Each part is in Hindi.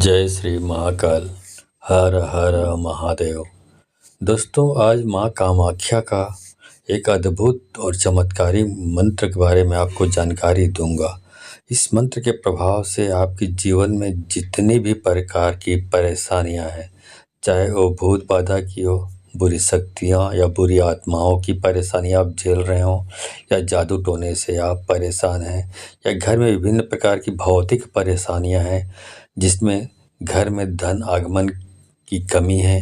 जय श्री महाकाल। हर हर महादेव। दोस्तों, आज माँ कामाख्या का एक अद्भुत और चमत्कारी मंत्र के बारे में आपको जानकारी दूंगा। इस मंत्र के प्रभाव से आपके जीवन में जितनी भी प्रकार की परेशानियां हैं, चाहे वो भूत बाधा की हो, बुरी शक्तियां या बुरी आत्माओं की परेशानी आप झेल रहे हो, या जादू टोने से आप परेशान हैं, या घर में विभिन्न प्रकार की भौतिक परेशानियां हैं जिसमें घर में धन आगमन की कमी है,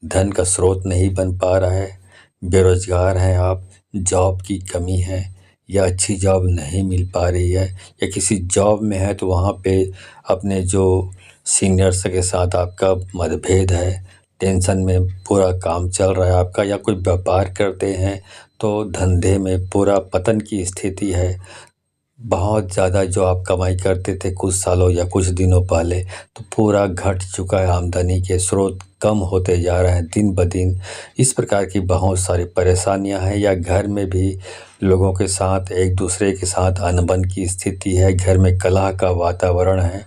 धन का स्रोत नहीं बन पा रहा है, बेरोजगार हैं आप, जॉब की कमी है या अच्छी जॉब नहीं मिल पा रही है, या किसी जॉब में है तो वहाँ पे अपने जो सीनियर्स के साथ आपका मतभेद है, टेंशन में पूरा काम चल रहा है आपका, या कोई व्यापार करते हैं तो धंधे में पूरा पतन की स्थिति है। बहुत ज़्यादा जो आप कमाई करते थे कुछ सालों या कुछ दिनों पहले, तो पूरा घट चुका है, आमदनी के स्रोत कम होते जा रहे हैं दिन ब दिन। इस प्रकार की बहुत सारी परेशानियां हैं, या घर में भी लोगों के साथ एक दूसरे के साथ अनबन की स्थिति है, घर में कलह का वातावरण है,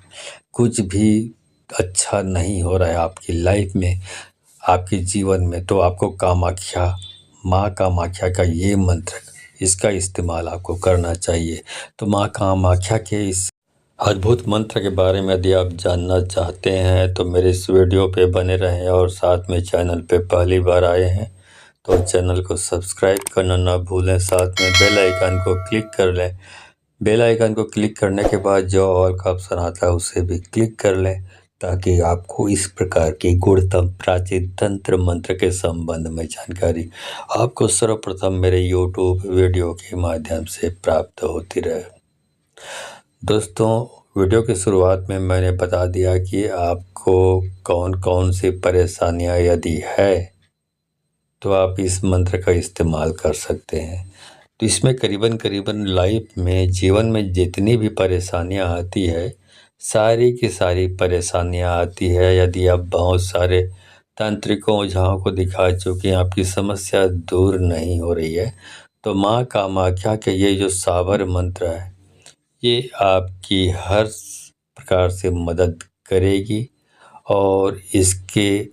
कुछ भी अच्छा नहीं हो रहा है आपकी लाइफ में, आपके जीवन में, तो आपको कामाख्या, माँ कामाख्या का ये मंत्र, इसका इस्तेमाल आपको करना चाहिए। तो माँ कामाख्या के इस अद्भुत मंत्र के बारे में यदि आप जानना चाहते हैं तो मेरे इस वीडियो पे बने रहें, और साथ में चैनल पे पहली बार आए हैं तो चैनल को सब्सक्राइब करना ना भूलें, साथ में बेल आइकन को क्लिक कर लें। बेल आइकन को क्लिक करने के बाद जो ऑल का ऑप्शन आता है उसे भी क्लिक कर लें, ताकि आपको इस प्रकार की गुणतम प्राचीन तंत्र मंत्र के संबंध में जानकारी आपको सर्वप्रथम मेरे यूट्यूब वीडियो के माध्यम से प्राप्त होती रहे। दोस्तों, वीडियो की शुरुआत में मैंने बता दिया कि आपको कौन कौन सी परेशानियां यदि है तो आप इस मंत्र का इस्तेमाल कर सकते हैं। तो इसमें करीबन लाइफ में, जीवन में जितनी भी परेशानियां आती है, सारी की सारी परेशानियां आती है यदि आप बहुत सारे तांत्रिकों ओझाओं को दिखा चुके हैं, आपकी समस्या दूर नहीं हो रही है, तो माँ कामाख्या के ये जो साबर मंत्र है, ये आपकी हर प्रकार से मदद करेगी, और इसके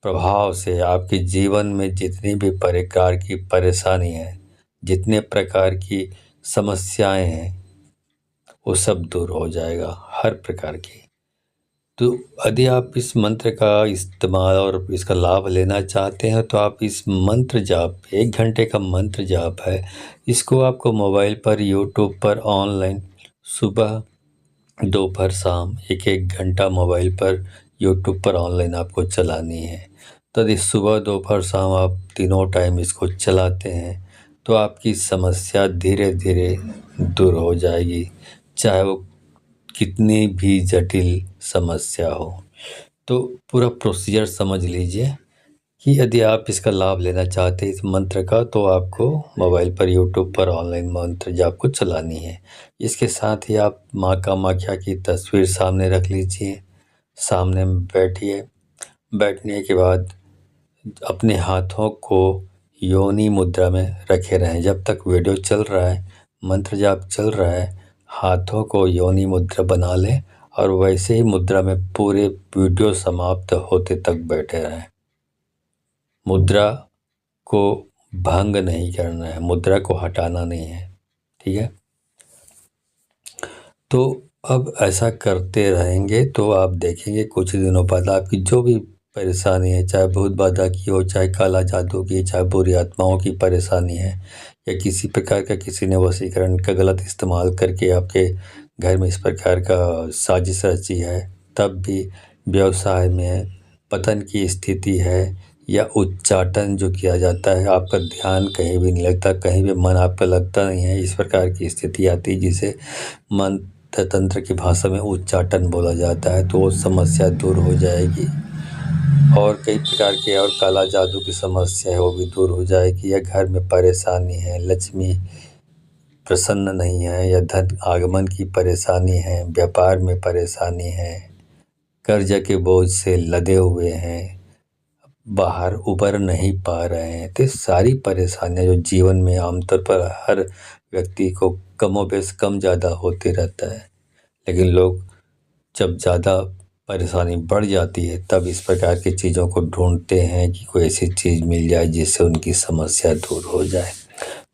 प्रभाव से आपके जीवन में जितनी भी प्रकार की परेशानी है, जितने प्रकार की समस्याएं हैं, वो सब दूर हो जाएगा, हर प्रकार की। तो यदि आप इस मंत्र का इस्तेमाल और इसका लाभ लेना चाहते हैं तो आप इस मंत्र जाप, 1 घंटे का मंत्र जाप है, इसको आपको मोबाइल पर, यूट्यूब पर ऑनलाइन सुबह दोपहर शाम 1-1 घंटा मोबाइल पर, यूट्यूब पर ऑनलाइन आपको चलानी है। तो यदि सुबह दोपहर शाम आप तीनों टाइम इसको चलाते हैं तो आपकी समस्या धीरे धीरे दूर हो जाएगी, चाहे वो कितनी भी जटिल समस्या हो। तो पूरा प्रोसीजर समझ लीजिए कि यदि आप इसका लाभ लेना चाहते हैं इस मंत्र का, तो आपको मोबाइल पर, यूट्यूब पर ऑनलाइन मंत्र जाप को चलानी है। इसके साथ ही आप माँ कामाख्या की तस्वीर सामने रख लीजिए, सामने बैठिए। बैठने के बाद अपने हाथों को योनि मुद्रा में रखे रहें। जब तक वीडियो चल रहा है, मंत्र जाप चल रहा है, हाथों को योनि मुद्रा बना लें, और वैसे ही मुद्रा में पूरे वीडियो समाप्त होते तक बैठे रहें। मुद्रा को भंग नहीं करना है, मुद्रा को हटाना नहीं है, ठीक है। तो अब ऐसा करते रहेंगे तो आप देखेंगे कुछ दिनों बाद आपकी जो भी परेशानी है, चाहे भूत बाधा की हो, चाहे काला जादू की, चाहे बुरी आत्माओं की परेशानी है, या किसी प्रकार का किसी ने वशीकरण का गलत इस्तेमाल करके आपके घर में इस प्रकार का साजिश रची है, तब भी व्यवसाय में पतन की स्थिति है, या उच्चाटन जो किया जाता है, आपका ध्यान कहीं भी नहीं लगता, कहीं भी मन आपका लगता नहीं है, इस प्रकार की स्थिति आती है जिसे मंत्र तंत्र की भाषा में उच्चाटन बोला जाता है, तो वो समस्या दूर हो जाएगी। और कई प्रकार के और काला जादू की समस्या है वो भी दूर हो जाएगी, या घर में परेशानी है, लक्ष्मी प्रसन्न नहीं है, या धन आगमन की परेशानी है, व्यापार में परेशानी है, कर्ज के बोझ से लदे हुए हैं, बाहर उबर नहीं पा रहे हैं, तो सारी परेशानियां जो जीवन में आमतौर पर हर व्यक्ति को कमोबेश कम ज़्यादा होते रहता है, लेकिन लोग जब ज़्यादा परेशानी बढ़ जाती है तब इस प्रकार की चीज़ों को ढूंढते हैं कि कोई ऐसी चीज़ मिल जाए जिससे उनकी समस्या दूर हो जाए।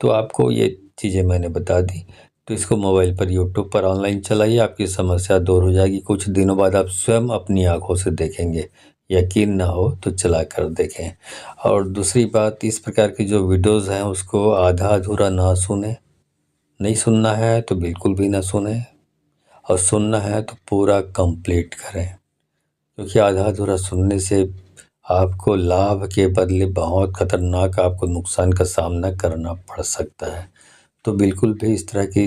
तो आपको ये चीज़ें मैंने बता दी, तो इसको मोबाइल पर यूट्यूब पर ऑनलाइन चलाइए, आपकी समस्या दूर हो जाएगी। कुछ दिनों बाद आप स्वयं अपनी आँखों से देखेंगे। यकीन ना हो तो चला कर देखें। और दूसरी बात, इस प्रकार की जो वीडियोज़ हैं उसको आधा-अधूरा ना सुनें। नहीं सुनना है तो बिल्कुल भी ना सुनें, और सुनना है तो पूरा कंप्लीट करें। क्योंकि आधा-अधूरा सुनने से आपको लाभ के बदले बहुत खतरनाक आपको नुकसान का सामना करना पड़ सकता है। तो बिल्कुल भी इस तरह की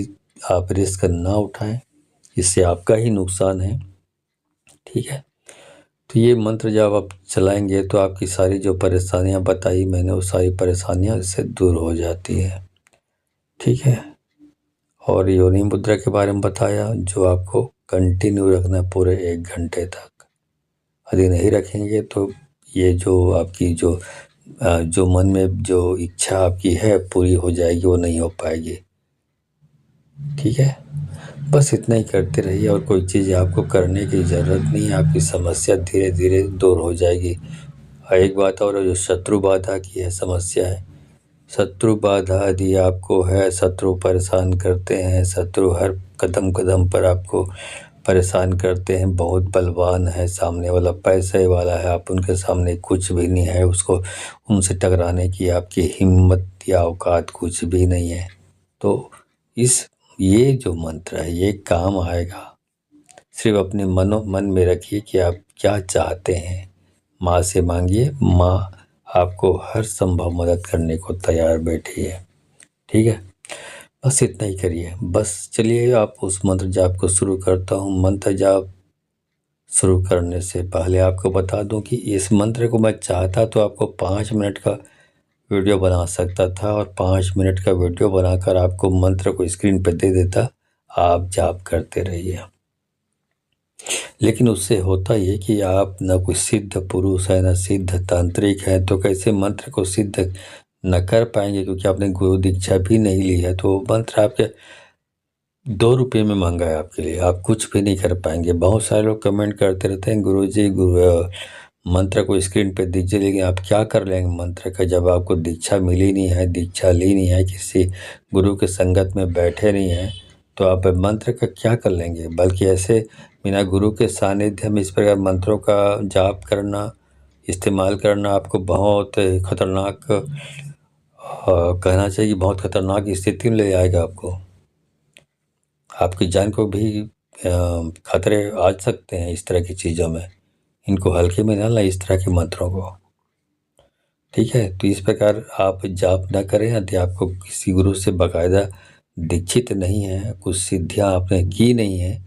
आप रिस्क ना उठाएं, इससे आपका ही नुकसान है। ठीक है? तो ये मंत्र जब आप चलाएंगे तो आपकी सारी जो परेशानियां बताई मैंने, वो सारी परेशानियां इससे दूर हो जाती है। ठीक है? और योनि मुद्रा के बारे में बताया, जो आपको कंटिन्यू रखना है पूरे 1 घंटे तक। यदि नहीं रखेंगे तो ये जो आपकी जो मन में जो इच्छा आपकी है पूरी हो जाएगी, वो नहीं हो पाएगी। ठीक है? बस इतना ही करते रहिए, और कोई चीज़ आपको करने की ज़रूरत नहीं है। आपकी समस्या धीरे धीरे दूर हो जाएगी। और एक बात और है, जो शत्रु बाधा की है समस्या है, शत्रु बाधा यदि आपको है, शत्रु परेशान करते हैं, शत्रु हर कदम कदम पर आपको परेशान करते हैं, बहुत बलवान है सामने वाला, पैसे वाला है, आप उनके सामने कुछ भी नहीं है, उसको उनसे टकराने की आपकी हिम्मत या औकात कुछ भी नहीं है। तो ये जो मंत्र है ये काम आएगा। सिर्फ अपने मन में रखिए कि आप क्या चाहते हैं, माँ से मांगिए, माँ आपको हर संभव मदद करने को तैयार बैठी है। ठीक है? बस इतना ही करिए। बस चलिए, आप उस मंत्र जाप को शुरू करता हूँ। मंत्र जाप शुरू करने से पहले आपको बता दूं कि इस मंत्र को मैं चाहता तो आपको 5 मिनट का वीडियो बना सकता था, और 5 मिनट का वीडियो बनाकर आपको मंत्र को स्क्रीन पर दे देता, आप जाप करते रहिए। लेकिन उससे होता ये कि आप न कोई सिद्ध पुरुष है, न सिद्ध तांत्रिक है, तो कैसे मंत्र को सिद्ध न कर पाएंगे, क्योंकि आपने गुरु दीक्षा भी नहीं ली है। तो मंत्र आपके 2 रुपये में महंगा है आपके लिए, आप कुछ भी नहीं कर पाएंगे। बहुत सारे लोग कमेंट करते रहते हैं, गुरुजी मंत्र को स्क्रीन पे दीजिए, लेकिन आप क्या कर लेंगे मंत्र का, जब आपको दीक्षा मिली नहीं है, दीक्षा ली नहीं है, किसी गुरु के संगत में बैठे नहीं हैं, तो आप मंत्र का क्या कर लेंगे। बल्कि ऐसे बिना गुरु के सानिध्य में इस प्रकार मंत्रों का जाप करना, इस्तेमाल करना आपको बहुत खतरनाक कहना चाहिए, बहुत खतरनाक स्थिति में ले जाएगा आपको। आपकी जान को भी खतरे आ सकते हैं इस तरह की चीज़ों में। इनको हल्के में ना लें, इस तरह के मंत्रों को। ठीक है? तो इस प्रकार आप जाप ना करें। यदि आपको किसी गुरु से बाकायदा दीक्षित नहीं है, कुछ सिद्धियाँ आपने की नहीं है,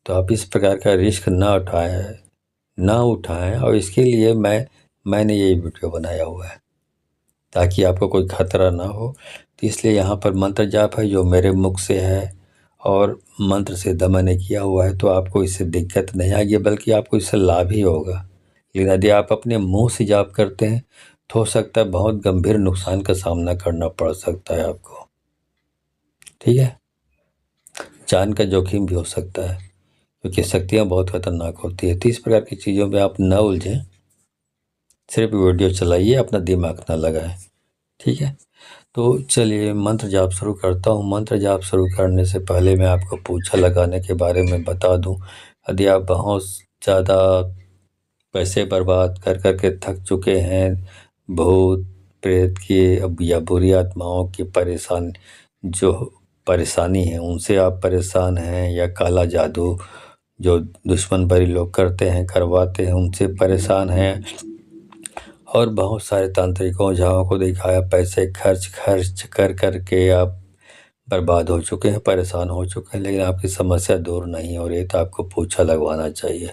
तो आप इस प्रकार का रिस्क ना उठाएं। और इसके लिए मैंने ये वीडियो बनाया हुआ है, ताकि आपको कोई खतरा ना हो। तो इसलिए यहाँ पर मंत्र जाप है जो मेरे मुख से है, और मंत्र सिद्ध मैंने किया हुआ है, तो आपको इससे दिक्कत नहीं आएगी, बल्कि आपको इससे लाभ ही होगा। लेकिन यदि आप अपने मुंह से जाप करते हैं तो हो सकता है बहुत गंभीर नुकसान का सामना करना पड़ सकता है आपको। ठीक है? जान का जोखिम भी हो सकता है, क्योंकि शक्तियाँ बहुत खतरनाक होती है। तो इस प्रकार की चीज़ों में आप न उलझें, सिर्फ वीडियो चलाइए, अपना दिमाग ना लगाएं। ठीक है? तो चलिए मंत्र जाप शुरू करता हूँ। मंत्र जाप शुरू करने से पहले मैं आपको पूछा लगाने के बारे में बता दूँ। यदि आप बहुत ज़्यादा पैसे बर्बाद कर कर के थक चुके हैं, भूत प्रेत की या बुरी आत्माओं की जो परेशानी है उनसे आप परेशान हैं, या काला जादू जो दुश्मन भरी लोग करते हैं, करवाते हैं, उनसे परेशान हैं, और बहुत सारे तांत्रिकों ओझाओं को दिखाया, पैसे खर्च कर कर के आप बर्बाद हो चुके हैं, परेशान हो चुके हैं, लेकिन आपकी समस्या दूर नहीं हो रही है, तो आपको पोछा लगवाना चाहिए।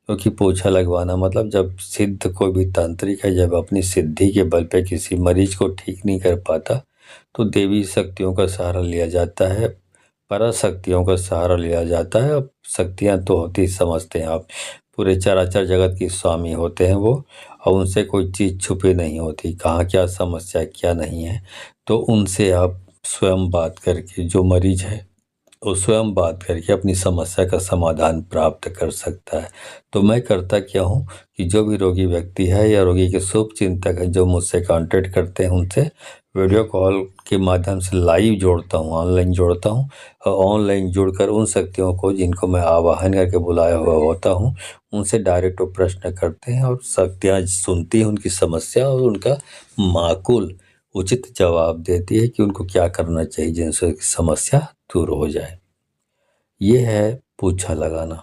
क्योंकि पोछा लगवाना मतलब, जब सिद्ध कोई भी तांत्रिक है, जब अपनी सिद्धि के बल पे किसी मरीज को ठीक नहीं कर पाता, तो देवी शक्तियों का सहारा लिया जाता है, पराशक्तियों का सहारा लिया जाता है। अब शक्तियाँ तो होती समझते हैं आप, पूरे चराचर जगत की स्वामी होते हैं वो, और उनसे कोई चीज़ छुपी नहीं होती, कहाँ क्या समस्या क्या नहीं है। तो उनसे आप स्वयं बात करके, जो मरीज है वो स्वयं बात करके अपनी समस्या का समाधान प्राप्त कर सकता है। तो मैं करता क्या हूँ कि जो भी रोगी व्यक्ति है या रोगी के शुभचिंतक हैं जो मुझसे कॉन्टैक्ट करते हैं, उनसे वीडियो कॉल के माध्यम से लाइव जोड़ता हूँ, ऑनलाइन जोड़ता हूँ और ऑनलाइन जुड़कर उन शक्तियों को जिनको मैं आवाहन करके बुलाया हुआ होता हूँ, उनसे डायरेक्ट वो प्रश्न करते हैं और शक्तियाँ सुनती हैं उनकी समस्या और उनका माकूल उचित जवाब देती है कि उनको क्या करना चाहिए जिनसे उनकी समस्या दूर हो जाए। ये है पूछा लगाना।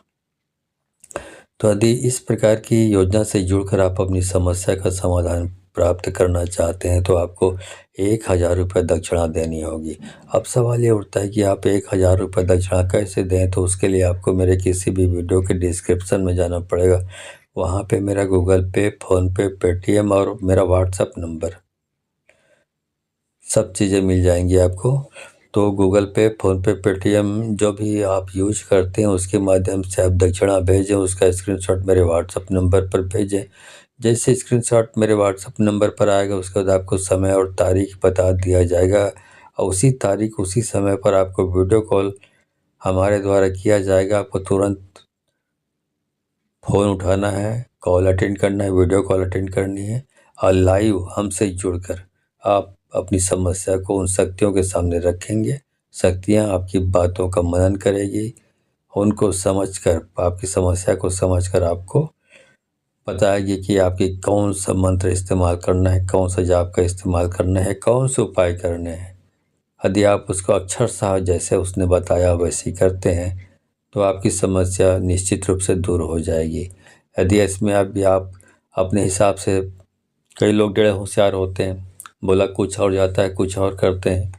तो यदि इस प्रकार की योजना से जुड़कर आप अपनी समस्या का समाधान प्राप्त करना चाहते हैं तो आपको 1000 रुपये दक्षिणा देनी होगी। अब सवाल ये उठता है कि आप 1000 रुपये दक्षिणा कैसे दें, तो उसके लिए आपको मेरे किसी भी वीडियो के डिस्क्रिप्शन में जाना पड़ेगा। वहाँ पे मेरा गूगल पे, फ़ोनपे, पेटीएम और मेरा व्हाट्सएप नंबर सब चीज़ें मिल जाएंगी आपको। तो गूगल पे, फ़ोनपे, पेटीएम जो भी आप यूज करते हैं उसके माध्यम से आप दक्षिणा भेजें, उसका स्क्रीनशॉट मेरे व्हाट्सएप नंबर पर भेजें। जैसे स्क्रीनशॉट मेरे व्हाट्सएप नंबर पर आएगा उसके बाद आपको समय और तारीख बता दिया जाएगा और उसी तारीख उसी समय पर आपको वीडियो कॉल हमारे द्वारा किया जाएगा। आपको तुरंत फ़ोन उठाना है, कॉल अटेंड करना है, वीडियो कॉल अटेंड करनी है और लाइव हमसे जुड़कर आप अपनी समस्या को उन शक्तियों के सामने रखेंगे। शक्तियाँ आपकी बातों का मनन करेगी, उनको समझकर, आपकी समस्या को समझकर आपको बताएगी कि आपकी कौन सा मंत्र इस्तेमाल करना है, कौन सा जाप का इस्तेमाल करना है, कौन से उपाय करने हैं। यदि आप उसको अक्षरशः जैसे उसने बताया वैसे ही करते हैं तो आपकी समस्या निश्चित रूप से दूर हो जाएगी। यदि इसमें आप अपने हिसाब से, कई लोग बड़े होशियार होते हैं, बोला कुछ और जाता है, कुछ और करते हैं।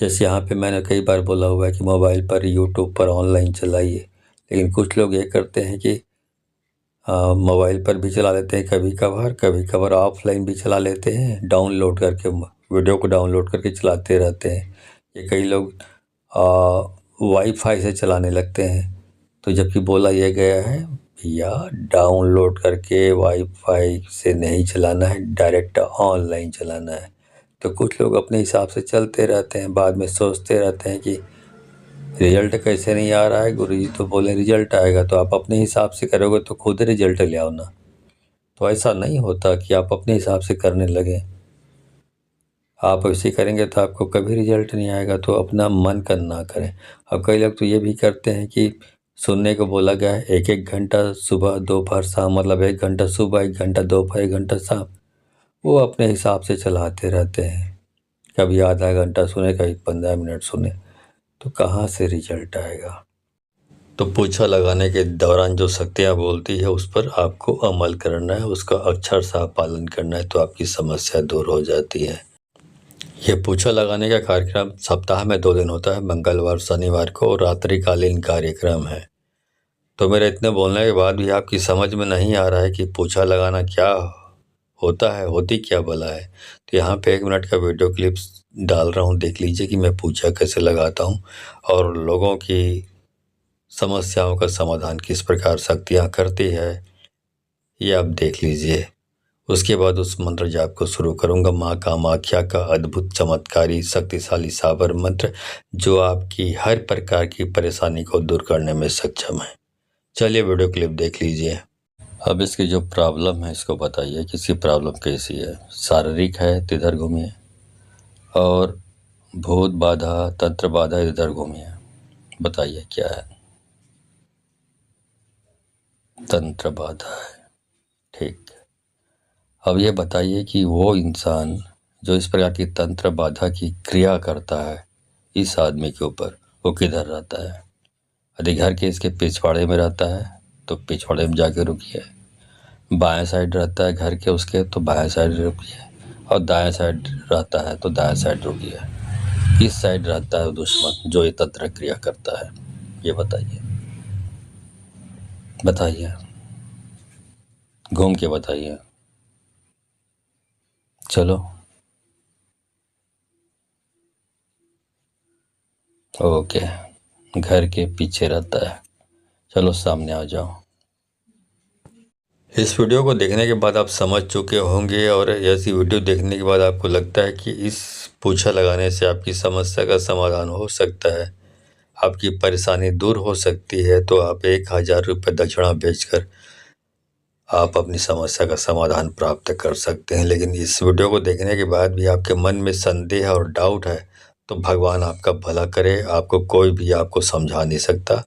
जैसे यहाँ पे मैंने कई बार बोला हुआ है कि मोबाइल पर, यूट्यूब पर ऑनलाइन चलाइए, लेकिन कुछ लोग ये करते हैं कि मोबाइल पर भी चला लेते हैं, कभी कभार ऑफलाइन भी चला लेते हैं, डाउनलोड करके वीडियो को डाउनलोड करके चलाते रहते हैं। ये कई लोग वाईफाई से चलाने लगते हैं। तो जबकि बोला यह गया है भैया डाउनलोड करके वाईफाई से नहीं चलाना है, डायरेक्ट ऑनलाइन चलाना है। तो कुछ लोग अपने हिसाब से चलते रहते हैं, बाद में सोचते रहते हैं कि रिजल्ट कैसे नहीं आ रहा है, गुरुजी तो बोले रिजल्ट आएगा। तो आप अपने हिसाब से करोगे तो खुद रिजल्ट ले आओ ना। तो ऐसा नहीं होता कि आप अपने हिसाब से करने लगें। आप ऐसे करेंगे तो आपको कभी रिजल्ट नहीं आएगा। तो अपना मन का ना करें। अब कई लोग तो ये भी करते हैं कि सुनने को बोला गया है 1-1 घंटा सुबह, दोपहर, शाम, मतलब 1 घंटा सुबह, 1 घंटा दोपहर, 1 घंटा शाम, वो अपने हिसाब से चलाते रहते हैं। कभी आधा घंटा सुने, कभी 15 मिनट सुने, तो कहाँ से रिजल्ट आएगा। तो पूछा लगाने के दौरान जो शक्तियाँ बोलती है उस पर आपको अमल करना है, उसका अक्षरशः पालन करना है, तो आपकी समस्या दूर हो जाती है। ये पूछा लगाने का कार्यक्रम सप्ताह में 2 दिन होता है, मंगलवार, शनिवार को, और रात्रिकालीन कार्यक्रम है। तो मेरे इतने बोलने के बाद भी आपकी समझ में नहीं आ रहा है कि पूछा लगाना क्या होता है, होती क्या भला है, तो यहाँ पे 1 मिनट का वीडियो क्लिप्स डाल रहा हूँ, देख लीजिए कि मैं पूछा कैसे लगाता हूँ और लोगों की समस्याओं का समाधान किस प्रकार शक्तियाँ करती है, ये आप देख लीजिए। उसके बाद उस मंत्र जाप को शुरू करूंगा। माँ कामाख्या का अद्भुत, चमत्कारी, शक्तिशाली साबर मंत्र जो आपकी हर प्रकार की परेशानी को दूर करने में सक्षम है। चलिए वीडियो क्लिप देख लीजिए। अब इसकी जो प्रॉब्लम है इसको बताइए, किसकी प्रॉब्लम कैसी है। शारीरिक है तो इधर घूमिए, और भूत बाधा, तंत्र बाधा, इधर घूमिए, बताइए क्या है। तंत्र बाधा है, ठीक। अब ये बताइए कि वो इंसान जो इस प्रकार की तंत्र बाधा की क्रिया करता है इस आदमी के ऊपर, वो किधर रहता है। यदि घर के इसके पिछवाड़े में रहता है तो पिछवाड़े में जाके रुकिए, बाएं साइड रहता है घर के उसके तो बाएं साइड रुकिए, और दाएं साइड रहता है तो दाएं साइड रुकिए। इस साइड रहता है दुश्मन जो ये तंत्र क्रिया करता है, ये बताइए, बताइए, घूम के बताइए। चलो, ओके, घर के पीछे रहता है। चलो सामने आ जाओ। इस वीडियो को देखने के बाद आप समझ चुके होंगे, और ऐसी वीडियो देखने के बाद आपको लगता है कि इस पूछा लगाने से आपकी समस्या का समाधान हो सकता है, आपकी परेशानी दूर हो सकती है तो आप 1000 रुपये दक्षिणा भेजकर आप अपनी समस्या का समाधान प्राप्त कर सकते हैं। लेकिन इस वीडियो को देखने के बाद भी आपके मन में संदेह और डाउट है तो भगवान आपका भला करे। आपको कोई भी आपको समझा नहीं सकता,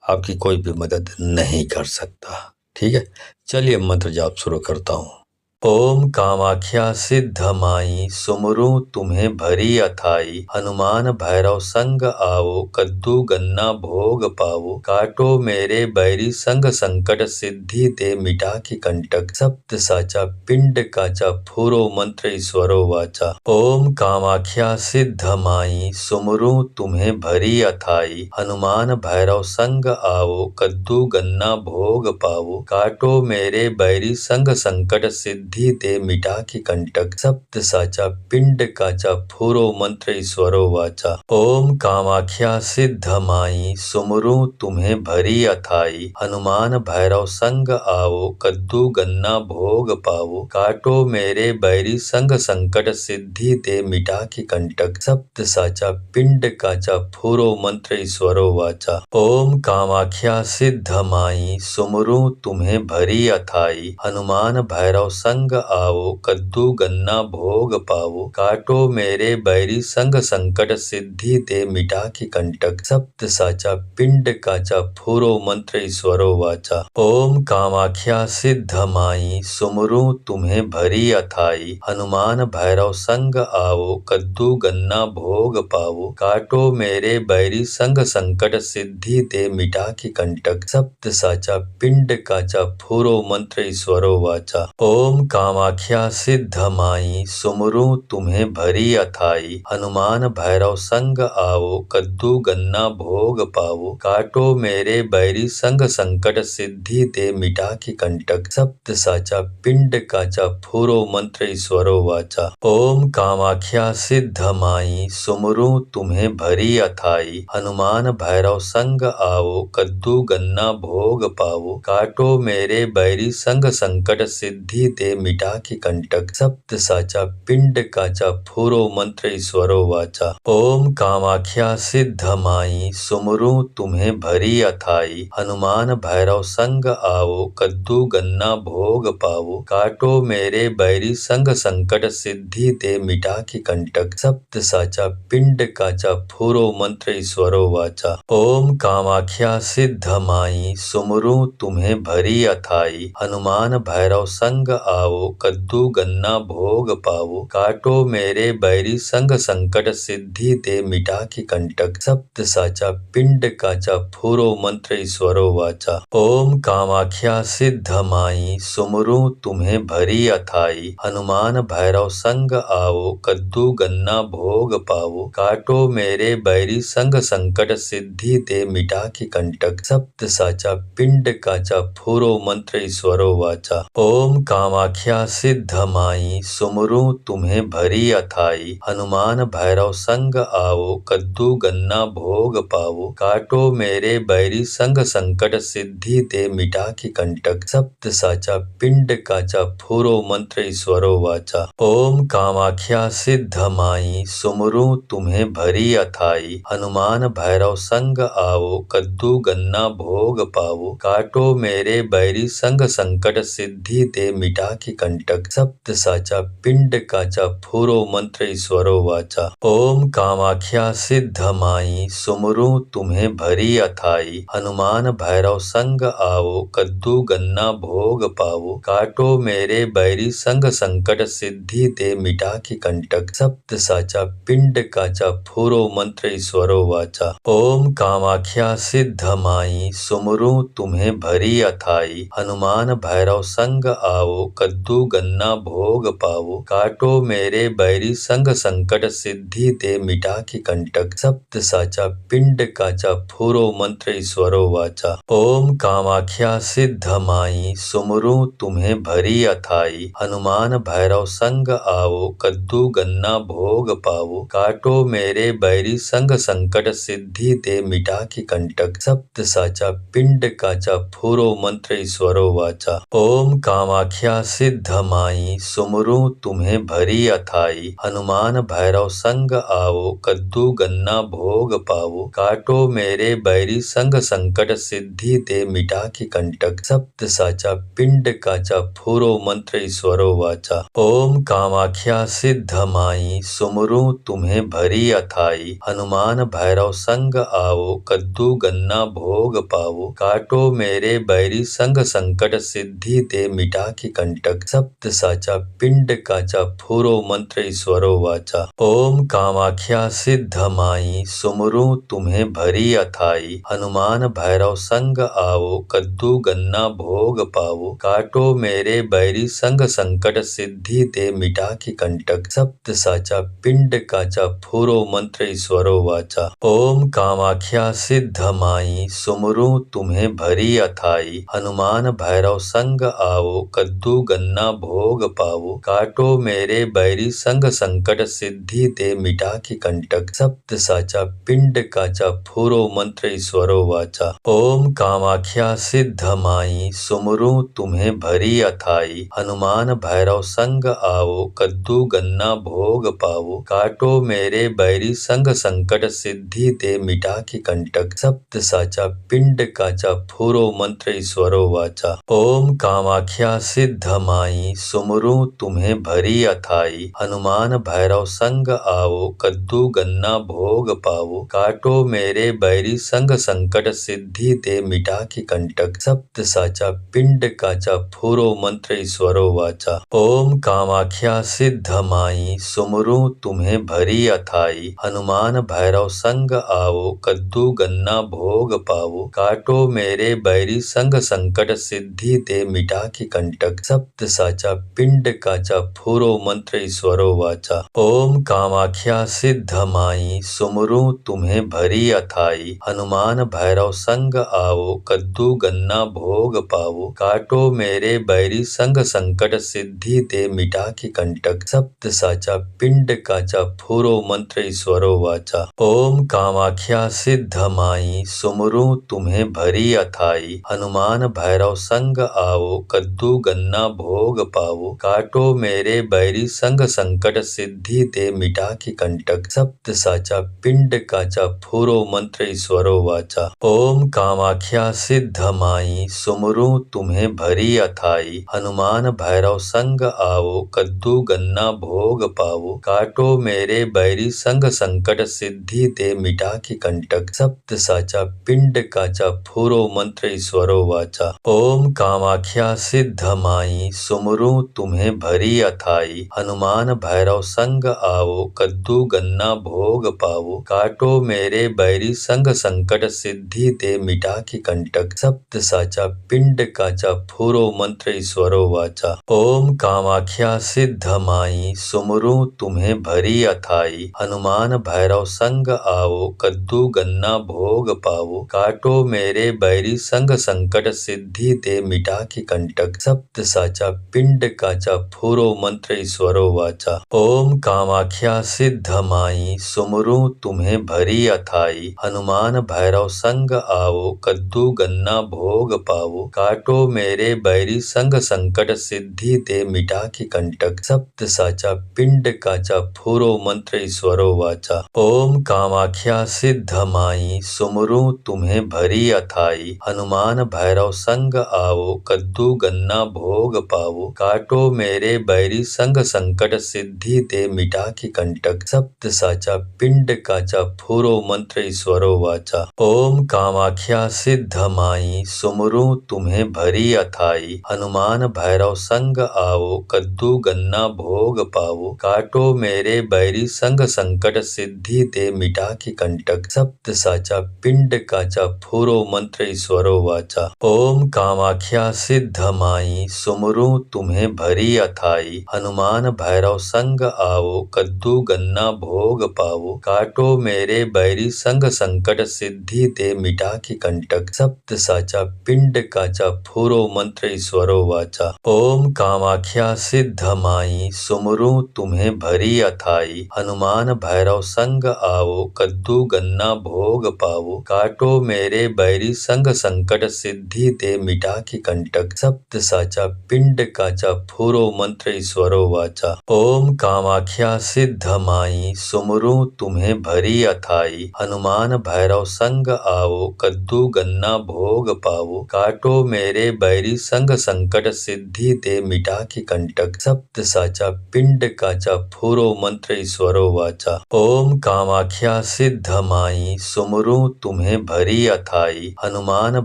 आपकी कोई भी मदद नहीं कर सकता। ठीक है, चलिए मंत्र जाप शुरू करता हूँ। ओम कामाख्या सिद्ध माई सुमरु तुम्हें भरी अथाई, हनुमान भैरव संग आओ, कद्दू गन्ना भोग पाओ, काटो मेरे बैरी संग संकट, सिद्धि दे मिटा की कंटक, सप्त साचा पिंड काचा, फूरो मंत्र ईश्वरो वाचा। ओम कामाख्या सिद्ध माई सुमरु तुम्हें भरी अथाई, हनुमान भैरव संग आओ, कद्दू गन्ना भोग पाओ, काटो मेरे बैरी संग संकट, सिद्धि दे मिटा की कंटक, सप्त साचा पिंड काचा, फूरो मंत्र ईश्वरो वाचा। ओम कामाख्या सिद्ध माई सुमरु तुम्हें भरी अथाई, हनुमान भैरव संग आओ, कद्दू गन्ना भोग पाओ, काटो मेरे बैरी संग संकट, सिद्धि दे मिटा की कंटक, सप्त साचा पिंड काचा, फूरो मंत्र ईश्वरो वाचा। ओम कामाख्या सिद्ध माई सुमरु तुम्हें भरी अथाई, हनुमान भैरव संग आओ, कद्दू गन्ना भोग पाओ, काटो मेरे बैरी संग संकट, सिद्धि दे मिटा की कंटक, सप्त साचा पिंड काचा, फूरो मंत्र ईश्वरो वाचा। ओम कामाख्या सिद्ध माई सुमरु तुम्हें भरी अथाई, हनुमान भैरव संग आओ, कद्दू गन्ना भोग पाओ, काटो मेरे बैरी संग संकट, सिद्धि दे मिटा की कंटक, सप्त साचा पिंड काचा, फूरो मंत्र ईश्वरो वाचा। ओम कामाख्या सिद्ध माई सुमरु तुम्हें भरी अथाई, हनुमान भैरव संग आओ, कद्दू गन्ना भोग पाओ, काटो मेरे बैरी संग संकट, सिद्धि दे मिटा की कंटक, सप्त साचा पिंड काचा, फूरो मंत्र ईश्वरो वाचा। ओम कामाख्या सिद्ध माई सुमरु तुम्हें भरी अथाई, हनुमान भैरव संग आओ, कद्दू गन्ना भोग पाओ, काटो मेरे बैरी संग संकट, सिद्धि दे मिटा की कंटक, सप्त साचा पिंड काचा, फूरो मंत्र ईश्वरो वाचा। ओम कामाख्या सिद्ध माई सुमरु तुम्हें भरी अथाई, हनुमान भैरव संग आओ, कद्दू गन्ना भोग पाओ, काटो मेरे बैरी संग संकट, सिद्धि दे मिटा की कंटक, सप्त साचा पिंड काचा, फूरो मंत्र ईश्वरो वाचा। ओम कामाख्या सिद्ध माई सुमरु तुम्हें भरी अथाई, हनुमान भैरव संग आओ, कद्दू गन्ना भोग पाओ, काटो मेरे बैरी संग संकट, सिद्धि दे मिटा की कंटक, सप्त साचा पिंड काचा, फूरो मंत्र ईश्वरो वाचा। ओम कामाख्या सिद्ध माई सुमरु तुम्हें भरी अथाई, हनुमान भैरव संग आओ, कद्दू गन्ना भोग पाओ, काटो मेरे बैरी संग संकट, सिद्धि दे मिटा की कंटक, सप्त साचा पिंड काचा, फूरो मंत्र ईश्वरो वाचा। ओम कामाख्या सिद्ध माई सुमरु तुम्हें भरी अथाई, हनुमान भैरव संग आओ, कद्दू गन्ना भोग पाओ, काटो मेरे बैरी संग संकट, सिद्धि दे मिटा की कंटक, सप्त साचा पिंड काचा, फूरो मंत्र ईश्वरो वाचा। ओम कामाख्या सिद्ध माई सुमरु तुम्हें भरी अथाई, हनुमान भैरव संग आओ, कद्दू गन्ना भोग पाओ, काटो मेरे बैरी संग संकट, सिद्धि दे मिटा की कंटक, सप्त साचा पिंड काचा, फूरो मंत्र ईश्वरो वाचा। ओम कामाख्या सिद्ध माई सुमरु तुम्हें भरी अथाई, हनुमान भैरव संग आओ, कद्दू गन्ना भोग पाओ, काटो मेरे बैरी संग संकट, सिद्धि दे मिटा की कंटक, सप्त साचा पिंड काचा, फूरो मंत्र ईश्वरो वाचा। ओम कामाख्या सिद्ध माई सुमरु तुम्हें भरी अथाई, हनुमान भैरव संग आओ, कद्दू गन्ना भोग पाओ, काटो मेरे बैरी संग संकट, सिद्धि दे मिटा की कंटक, सप्त साचा पिंड काचा, फूरो मंत्र ईश्वरो वाचा। ओम कामाख्या सिद्ध माई सुमरु तुम्हें भरी अथाई, हनुमान भैरव संग आओ, कद्दू गन्ना भोग पाओ, काटो मेरे बैरी संग संकट, सिद्धि दे मिटा की कंटक, सप्त साचा पिंड काचा, फूरो मंत्र ईश्वरो वाचा। ओम कामाख्या सिद्ध माई सुमरू तुम्हें भरी अथाई। हनुमान भैरव संग आओ कद्दू गन्ना भोग पाओ। काटो मेरे बैरी संग संकट सिद्धि दे मिटा की कंटक। सप्त साचा पिंड काचा फूरो मंत्र ईश्वरो वाचा। ओम कामाख्या सिद्ध माई सुमरू तुम्हें भरी अथाई। हनुमान भैरव संग आओ कद्दू गन्ना भोग पाओ। काटो मेरे बैरी संग संकट सिद्धि दे मिटा की कंटक। सप्त साचा पिंड काचा फूरो मंत्र ईश्वरो वाचा। ओम कामाख्या सिद्ध माई सुमरू तुम्हें भरी अथाई। हनुमान भैरव संग आओ कद्दू गन्ना भोग पाओ। काटो मेरे बैरी संग संकट सिद्धि दे मिटा की कंटक। सप्त साचा पिंड काचा फूरो मंत्र ईश्वरो वाचा। ओम कामाख्या सिद्ध माई सुमरू तुम्हें भरी अथाई। हनुमान भैरव संग आओ कद्दू गन्ना भोग पाओ। काटो मेरे बैरी संग संकट सिद्धि दे मिटा की कंटक। सप्त साचा पिंड काचा फूरो मंत्र ईश्वरो वाचा। ओम कामाख्या सिद्ध माई सुमरू तुम्हें भरी अथाई। हनुमान भैरव संग आओ कद्दू गन्ना भोग पाओ। काटो मेरे बैरी संग संकट सिद्धि दे मिटा की कंटक। सप्त साचा पिंड काचा फूरो मंत्र ईश्वरो वाचा। ओम कामाख्या सिद्ध माई सुमरू तुम्हें भरी अथाई। हनुमान भैरव संग आओ कद्दू गन्ना भोग पाओ। काटो मेरे बैरी संग संकट सिद्धि दे मिटा की कंटक। सप्त साचा पिंड काचा फूरो मंत्र ईश्वरो वाचा। ओम कामाख्या सिद्ध माई सुमरू तुम्हें भरी अथाई। हनुमान भैरव संग आओ कद्दू गन्ना भोग पाओ। काटो मेरे बैरी संग संकट सिद्धि दे मिटा की कंटक। सप्त साचा पिंड काचा फूरो मंत्र ईश्वरो वाचा। ओम कामाख्या सिद्ध माई सुमरू तुम्हें भरी अथाई। हनुमान भैरव संग आओ कद्दू गन्ना भोग पाओ। काटो मेरे बैरी संग संकट सिद्धि दे मिटा की कंटक। सप्त साचा पिंड काचा फूरो मंत्र ईश्वरो वाचा। ओम कामाख्या सिद्ध माई सुमरू तुम्हें भरी अथाई। हनुमान भैरव संग आओ कद्दू गन्ना भोग पाओ। काटो मेरे बैरी संग संकट सिद्धि दे मिटा की कंटक। सप्त साचा पिंड काचा फूरो मंत्र ईश्वरो वाचा। ओम कामाख्या सिद्ध माई सुमरू तुम्हें भरी अथाई। हनुमान भैरव संग आओ कद्दू गन्ना भोग पाओ। काटो मेरे बैरी संग संकट सिद्धि दे मिटा की कंटक। सप्त साचा पिंड काचा फूरो मंत्र ईश्वरो वाचा। ओम कामाख्या सिद्ध माई सुमरू तुम्हें भरी अथाई। हनुमान भैरव संग आओ कद्दू गन्ना भोग पाओ। काटो मेरे बैरी संग संकट सिद्धि दे मिटा की कंटक। सप्त साचा पिंड काचा फूरो मंत्र ईश्वरो वाचा। ओम कामाख्या सिद्ध माई सुमरू तुम्हें भरी अथाई। हनुमान भैरव संग आओ कद्दू गन्ना भोग पाओ। काटो मेरे बैरी संग संकट सिद्धि दे मिटा की कंटक। सप्त साचा पिंड काचा फूरो मंत्र ईश्वरो वाचा। ओम कामाख्या सिद्ध माई सुमरू तुम्हें भरी अथाई। हनुमान भैरव संग आओ कद्दू गन्ना भोग पाओ। काटो मेरे बैरी संग संकट सिद्धि दे मिटा की कंटक। सप्त साचा पिंड काचा फूरो मंत्र ईश्वरो वाचा। ओम कामाख्या सिद्ध माई सुमरू तुम्हें भरी अथाई। हनुमान भैरव संग आओ कद्दू गन्ना भोग पाओ। काटो मेरे बैरी संग संकट सिद्धि दे मिटा की कंटक। सप्त साचा पिंड काचा फूरो मंत्र ईश्वरो वाचा। ओम कामाख्या सिद्ध माई सुमरू तुम्हें भरी अथाई। हनुमान भैरव संग आओ कद्दू गन्ना भोग पाओ। काटो मेरे बैरी संग संकट सिद्धि दे मिटा की कंटक। सप्त साचा पिंड काचा फूरो मंत्र ईश्वरो वाचा। ओम कामाख्या सिद्ध माई सुमरू तुम्हें भरी अथाई। हनुमान भैरव संग आओ कद्दू गन्ना भोग पाओ। काटो मेरे बैरी संग संकट सिद्धि दे मिटा की कंटक। सप्त साचा पिंड काचा फूरो मंत्र ईश्वरो वाचा। ओम कामाख्या सिद्ध माई सुमरू तुम्हें भरी अथाई। हनुमान भैरव संग आओ कद्दू गन्ना भोग पाओ। काटो मेरे बैरी संग संकट सिद्धि दे मिटा की कंटक। सप्त साचा पिंड पिण्डकाचा फूरो मंत्र ईश्वरो वाचा। ओम कामाख्या सिद्ध माई सुमरू तुम्हें भरी अथाई। हनुमान भैरव संग आओ कद्दू गन्ना भोग पाओ। काटो मेरे बैरी संग संकट सिद्धि दे मिटा की कंटक। सप्त साचा पिंड काचा फूरो मंत्र ईश्वरो वाचा। ओम कामाख्या सिद्ध माई सुमरू तुम्हें भरी अथाई। हनुमान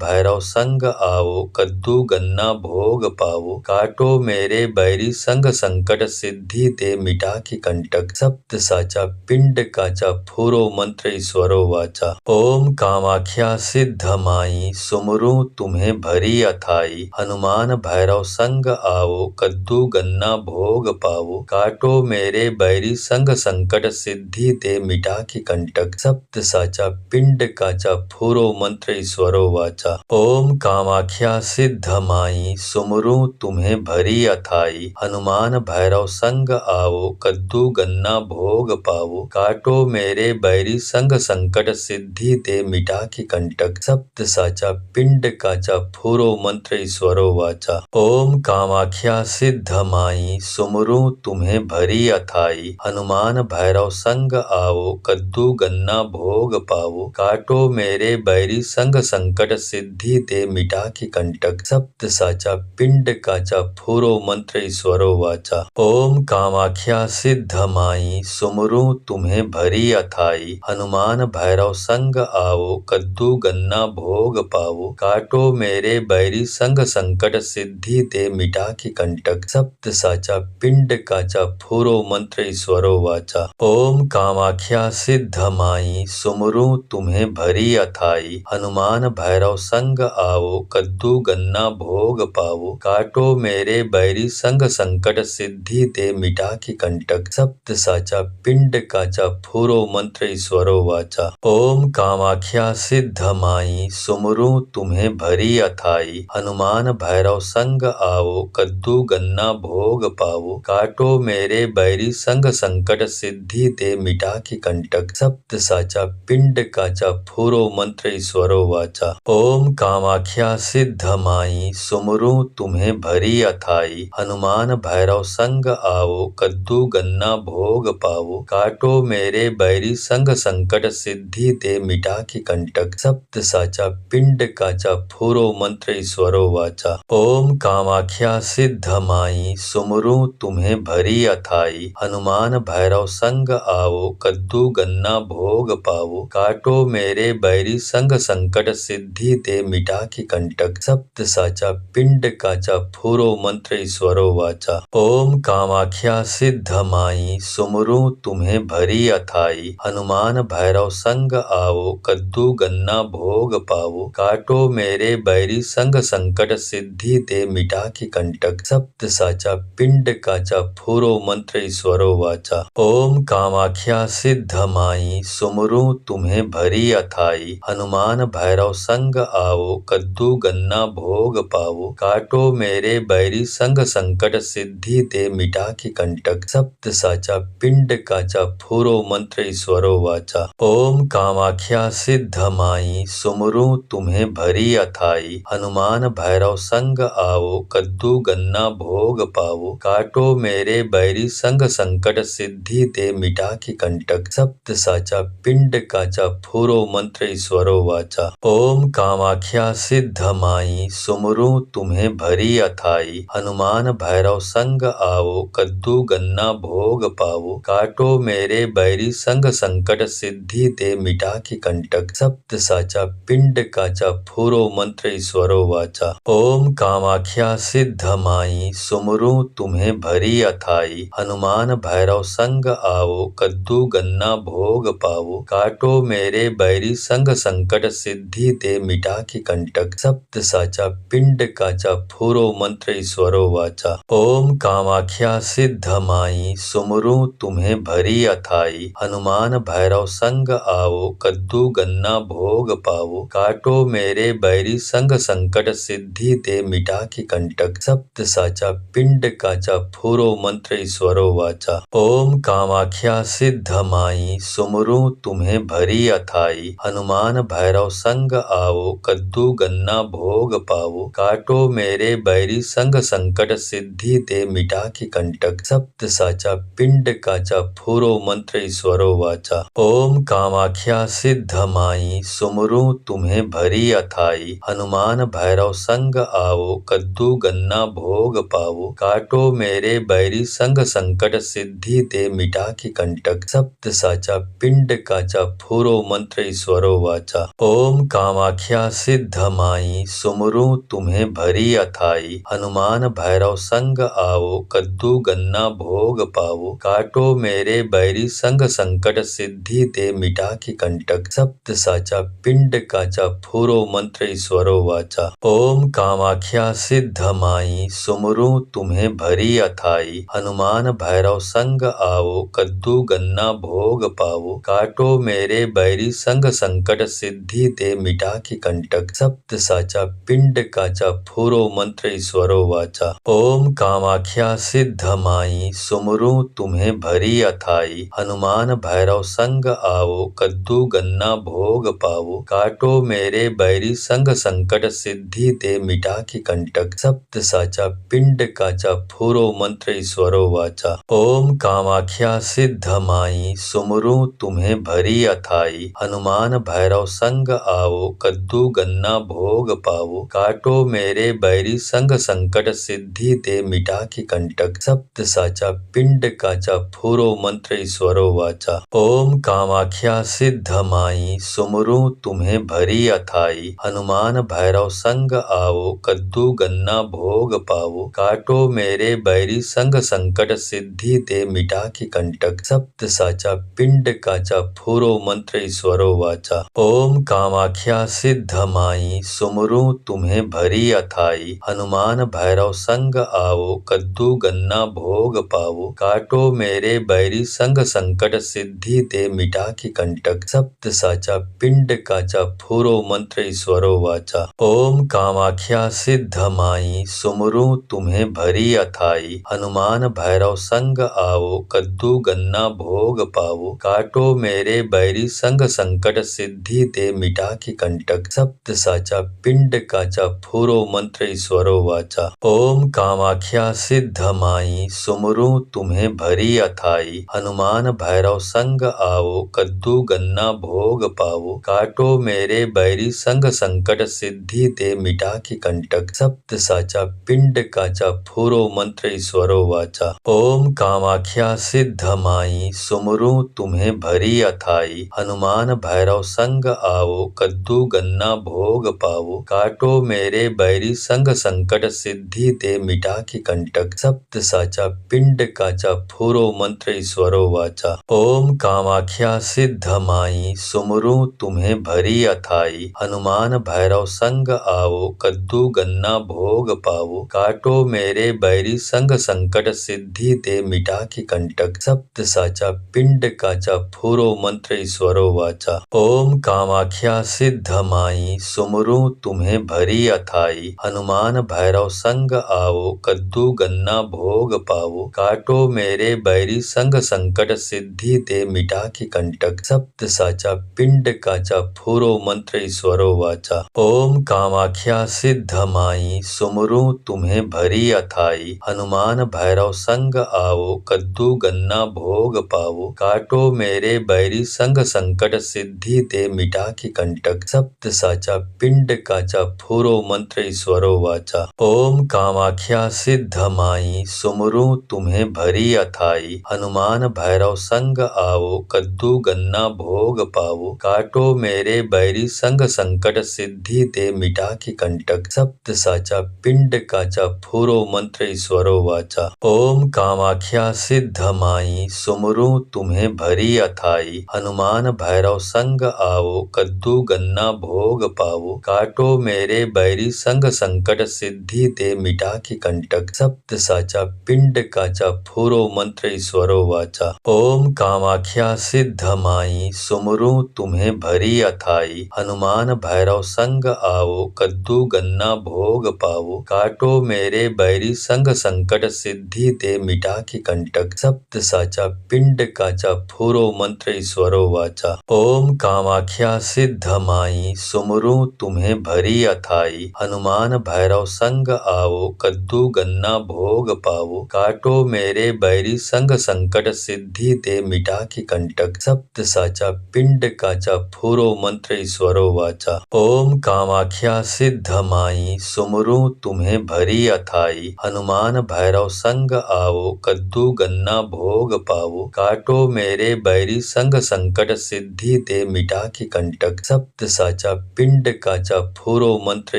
भैरव संग आओ कद्दू गन्ना भोग पाओ। काटो मेरे बैरी संग संकट सिद्धि दे मिटा की कंटक। सप्त साचा पिंड काचा फूरो मंत्र ईश्वरो वाचा। ओम कामाख्या सिद्ध माई सुमरू तुम्हें भरी अथाई। हनुमान भैरव संग आओ कद्दू गन्ना भोग पाओ। काटो मेरे बैरी संग संकट सिद्धि दे मिटा की कंटक। सप्त साचा पिंड काचा फूरो मंत्र ईश्वरो वाचा। ओम कामाख्या सिद्ध माई सुमरू तुम्हें भरी अथाई। हनुमान भैरव संग आओ कद्दू गन्ना भोग पाओ। काटो मेरे बैरी संग संकट सिद्धि दे मिटा की कंटक। सप्त साचा पिंड काचा फूरो मंत्र ईश्वरो वाचा। ओम कामाख्या सिद्ध माई सुमरू तुम्हें भरी अथाई। हनुमान भैरव संग आओ कद्दू गन्ना भोग पाओ। काटो मेरे बैरी संग संकट सिद्धि दे मिटा की कंटक। सप्त साचा पिंड काचा फूरो मंत्र ईश्वरो वाचा। ओम कामाख्या सिद्ध माई सुमरू तुम्हें भरी अथाई। हनुमान भैरव संग आओ कद्दू गन्ना भोग पाओ। काटो मेरे बैरी संग संकट सिद्धि दे मिटा की कंटक। सप्त साचा पिंड काचा फूरो मंत्र ईश्वरो वाचा। ओम कामाख्या सिद्ध माई सुमरू तुम्हें भरी अथाई। हनुमान भैरव संग आओ कद्दू गन्ना भोग पाओ। काटो मेरे बैरी संग संकट सिद्धि दे मिटा की कंटक। सप्त साचा पिंड काचा फूरो मंत्र ईश्वरो वाचा। ओम कामाख्या सिद्ध माई सुमरू तुम्हें भरी अथाई। हनुमान भैरव संग आओ कद्दू गन्ना भोग पाओ। काटो मेरे बैरी संग संकट सिद्धि दे मिटा की कंटक। सप्त साचा पिंड काचा फूरो मंत्र ईश्वरो वाचा। ओम कामाख्या सिद्ध माई सुमरू तुम्हें भरी अथाई। हनुमान भैरव संग आओ कद्दू गन्ना भोग पाओ। काटो मेरे बैरी संग संकट सिद्धि दे मिटा की कंटक। सप्त साचा पिंड काचा फूरो मंत्र ईश्वरो वाचा। ओम कामाख्या सिद्ध माई सुमरू तुम्हें भरी अथाई। हनुमान भैरव संग आओ कद्दू गन्ना भोग पाओ। काटो मेरे बैरी संग संकट सिद्धि दे मिटा की कंटक। सप्त साचा पिंड काचा फूरो मंत्र ईश्वरो वाचा। ओम कामाख्या सिद्ध माई सुमरू तुम्हें भरी अथाई। हनुमान भैरव संग आओ कद्दू गन्ना भोग पाओ। काटो मेरे बैरी संग संकट सिद्धि दे मिटा की कंटक। सप्त साचा पिंड काचा फूरो मंत्र ईश्वरो वाचा। ओम कामाख्या सिद्ध माई सुमरू तुम्हें भरी अथाई। हनुमान भैरव संग आओ कद्दू गन्ना भोग पाओ। काटो मेरे बैरी संग संकट सिद्धि दे मिटा की कंटक। सप्त साचा पिंड काचा फूरो मंत्र ईश्वरो वाचा। ओम कामाख्या सिद्ध माई सुमरू तुम्हें भरी अथाई। हनुमान भैरव संग आओ कद्दू गन्ना भोग पाओ। काटो मेरे बैरी संग संकट सिद्धि दे मिटा की कंटक। सप्त साचा पिंड काचा फूरो मंत्र ईश्वरो वाचा। ओम कामाख्या सिद्ध माई सुमरू तुम्हें भरी अथाई। हनुमान भैरव संग आओ कद्दू गन्ना भोग पाओ। काटो मेरे बैरी संग संकट सिद्धि दे मिटा की कंटक। सप्त साचा पिंड काचा फूरो मंत्र ईश्वरो वाचा। ओम कामाख्या सिद्ध माई सुमरू तुम्हें भरी अथाई। हनुमान भैरव संग आओ कद्दू गन्ना भोग पाओ। काटो मेरे बैरी संग संकट सिद्धि दे मिटा की कंटक। सप्त साचा पिंड काचा फूरो मंत्र ईश्वरो वाचा। ओम कामाख्या सिद्ध माई सुमरू तुम्हें भरी अथाई। हनुमान भैरव संग आओ कद्दू गन्ना भोग पाओ। काटो मेरे बैरी संग संकट सिद्धि दे मिटा की कंटक। सप्त साचा पिंड काचा फूरो मंत्र ईश्वरो वाचा। ओम कामाख्या सिद्ध माई सुमरू तुम्हें भरी अथाई। हनुमान भैरव संग आओ कद्दू गन्ना भोग पाओ। काटो मेरे बैरी संग संकट सिद्धि दे मिटा की कंटक। सप्त साचा पिंड काचा फूरो मंत्र ईश्वरो वाचा। ओम कामाख्या सिद्ध माई सुमरू तुम्हें भरी अथाई। हनुमान भैरव संग आओ कद्दू गन्ना भोग पाओ। काटो मेरे बैरी संग संकट सिद्धि दे मिटा की कंटक। सप्त साचा पिंड काचा फूरो मंत्र ईश्वरो वाचा। ओम कामाख्या सिद्ध माई सुमरू तुम्हें भरी अथाई। हनुमान भैरव संग आओ कद्दू गन्ना भोग पाओ। काटो मेरे बैरी संग संकट सिद्धि दे मिटा की कंटक। सप्त साचा पिंड काचा फूरो मंत्र ईश्वरो वाचा। ओम कामाख्या सिद्ध माई सुमरू तुम्हें भरी अथाई। हनुमान भैरव संग आओ कद्दू गन्ना भोग पाओ। काटो मेरे बैरी संग संकट सिद्धि दे मिटा की कंटक। सप्त साचा पिंड काचा फूरो मंत्र ईश्वरो वाचा। ओम कामाख्या सिद्ध माई सुमरू तुम्हें भरी अथाई। हनुमान भैरव संग आओ कद्दू गन्ना भोग पाओ। काटो मेरे बैरी संग संकट सिद्धि दे मिटा की कंटक। सप्त साचा पिंड काचा फूरो मंत्र ईश्वरो वाचा। ओम कामाख्या सिद्ध माई सुमरू तुम्हें भरी अथाई। हनुमान भैरव संग आओ कद्दू गन्ना भोग पाओ। काटो मेरे बैरी संग संकट सिद्धि दे मिटा की कंटक। सप्त साचा पिंड काचा फूरो मंत्र ईश्वरो वाचा। ओम कामाख्या सिद्ध माई सुमरू तुम्हें भरी अथाई। हनुमान भैरव संग आओ कद्दू गन्ना भोग पाओ। काटो मेरे बैरी संग संकट सिद्धि दे मिटा की कंटक। सप्त साचा पिंड काचा फूरो मंत्र ईश्वरो वाचा। ओम कामाख्या सिद्ध माई सुमरू तुम्हें भरी अथाई। हनुमान भैरव संग आओ कद्दू गन्ना भोग पाओ। काटो मेरे बैरी संग संकट सिद्धि दे मिटा की कंटक। सप्त साचा पिंड काचा फूरो मंत्र ईश्वरो वाचा। ओम कामाख्या सिद्ध माई सुमरू तुम्हें भरी अथाई। हनुमान भैरव संग आओ कद्दू गन्ना भोग पाओ। काटो मेरे बैरी संग संकट सिद्धि दे मिटा की कंटक। सप्त साचा पिंड काचा फूरो मंत्र ईश्वरो वाचा। ओम कामाख्या सिद्ध माई सुमरू तुम्हें भरी अथाई। हनुमान भैरव संग आओ कद्दू गन्ना भोग पाओ। काटो मेरे बैरी संग संकट सिद्धि दे मिटा की कंटक। सप्त साचा पिंड काचा फूरो मंत्र ईश्वरो वाचा। ओम कामाख्या सिद्ध माई सुमरू तुम्हें भरी अथाई। हनुमान भैरव संग आओ कद्दू गन्ना भोग पाओ। काटो मेरे बैरी संग संकट सिद्धि दे मिटा की कंटक। सप्त साचा पिंड काचा फूरो मंत्र ईश्वरो वाचा। ओम कामाख्या सिद्ध माई सुमरू तुम्हें भरी अथाई। हनुमान भैरव संग आओ कद्दू गन्ना भोग पाओ। काटो मेरे बैरी संग संकट सिद्धि दे मिटा की कंटक। सप्त साचा पिंड काचा फूरो मंत्र ईश्वरो वाचा। ओम कामाख्या सिद्ध माई सुमरू तुम्हें भरी अथाई। हनुमान भैरव संग आओ कद्दू गन्ना भोग पाओ। काटो मेरे बैरी संग संकट सिद्धि दे मिटा की कंटक। सप्त साचा पिंड काचा फूरो मंत्र ईश्वरो वाचा। ओम कामाख्या सिद्ध माई सुमरू तुम्हें भरी अथाई। हनुमान भैरव संग आओ कद्दू गन्ना भोग पाओ। काटो मेरे बैरी संग संकट सिद्धि दे मिटा की कंटक। सप्त साचा पिंड काचा फूरो मंत्र ईश्वरो वाचा। ओम कामाख्या सिद्ध माई सुमरू तुम्हें भरी अथाई। हनुमान भैरव संग आओ कद्दू गन्ना भोग पाओ। काटो मेरे बैरी संग संकट सिद्धि दे मिटा की कंटक। सप्त साचा पिंड काचा फूरो मंत्र ईश्वरो वाचा। ओम कामाख्या सिद्ध माई सुमरू तुम्हें भरी अथाई। हनुमान भैरव संग आओ कद्दू गन्ना भोग पाओ। काटो मेरे बैरी संग संकट सिद्धि दे मिटा की कंटक। सप्त साचा पिंड काचा फूरो मंत्र ईश्वरो वाचा। ओम कामाख्या सिद्ध माई सुमरू तुम्हें भरी अथाई। हनुमान भैरव संग आओ कद्दू गन्ना भोग पाओ। काटो मेरे बैरी संग संकट सिद्धि दे मिटा की कंटक। सप्त साचा पिंड काचा फूरो मंत्र ईश्वरो वाचा। ओम कामाख्या सिद्ध माई सुमरू तुम्हें भरी अथाई। हनुमान भैरव संग आओ, कद्दू गन्ना भोग पाओ, काटो मेरे बैरी संग संकट, सिद्धि दे मिटा की कंटक। सप्त साचा पिंड काचा, फूरो मंत्र ईश्वरो वाचा। ओम कामाख्या सिद्ध माई, सुमरू तुम्हें भरी अथाई। हनुमान भैरव संग आओ, कद्दू गन्ना भोग पाओ, काटो मेरे बैरी संग संकट, सिद्धि दे मिटा की कंटक। सप्त साचा पिंड काचा, फूरो मंत्र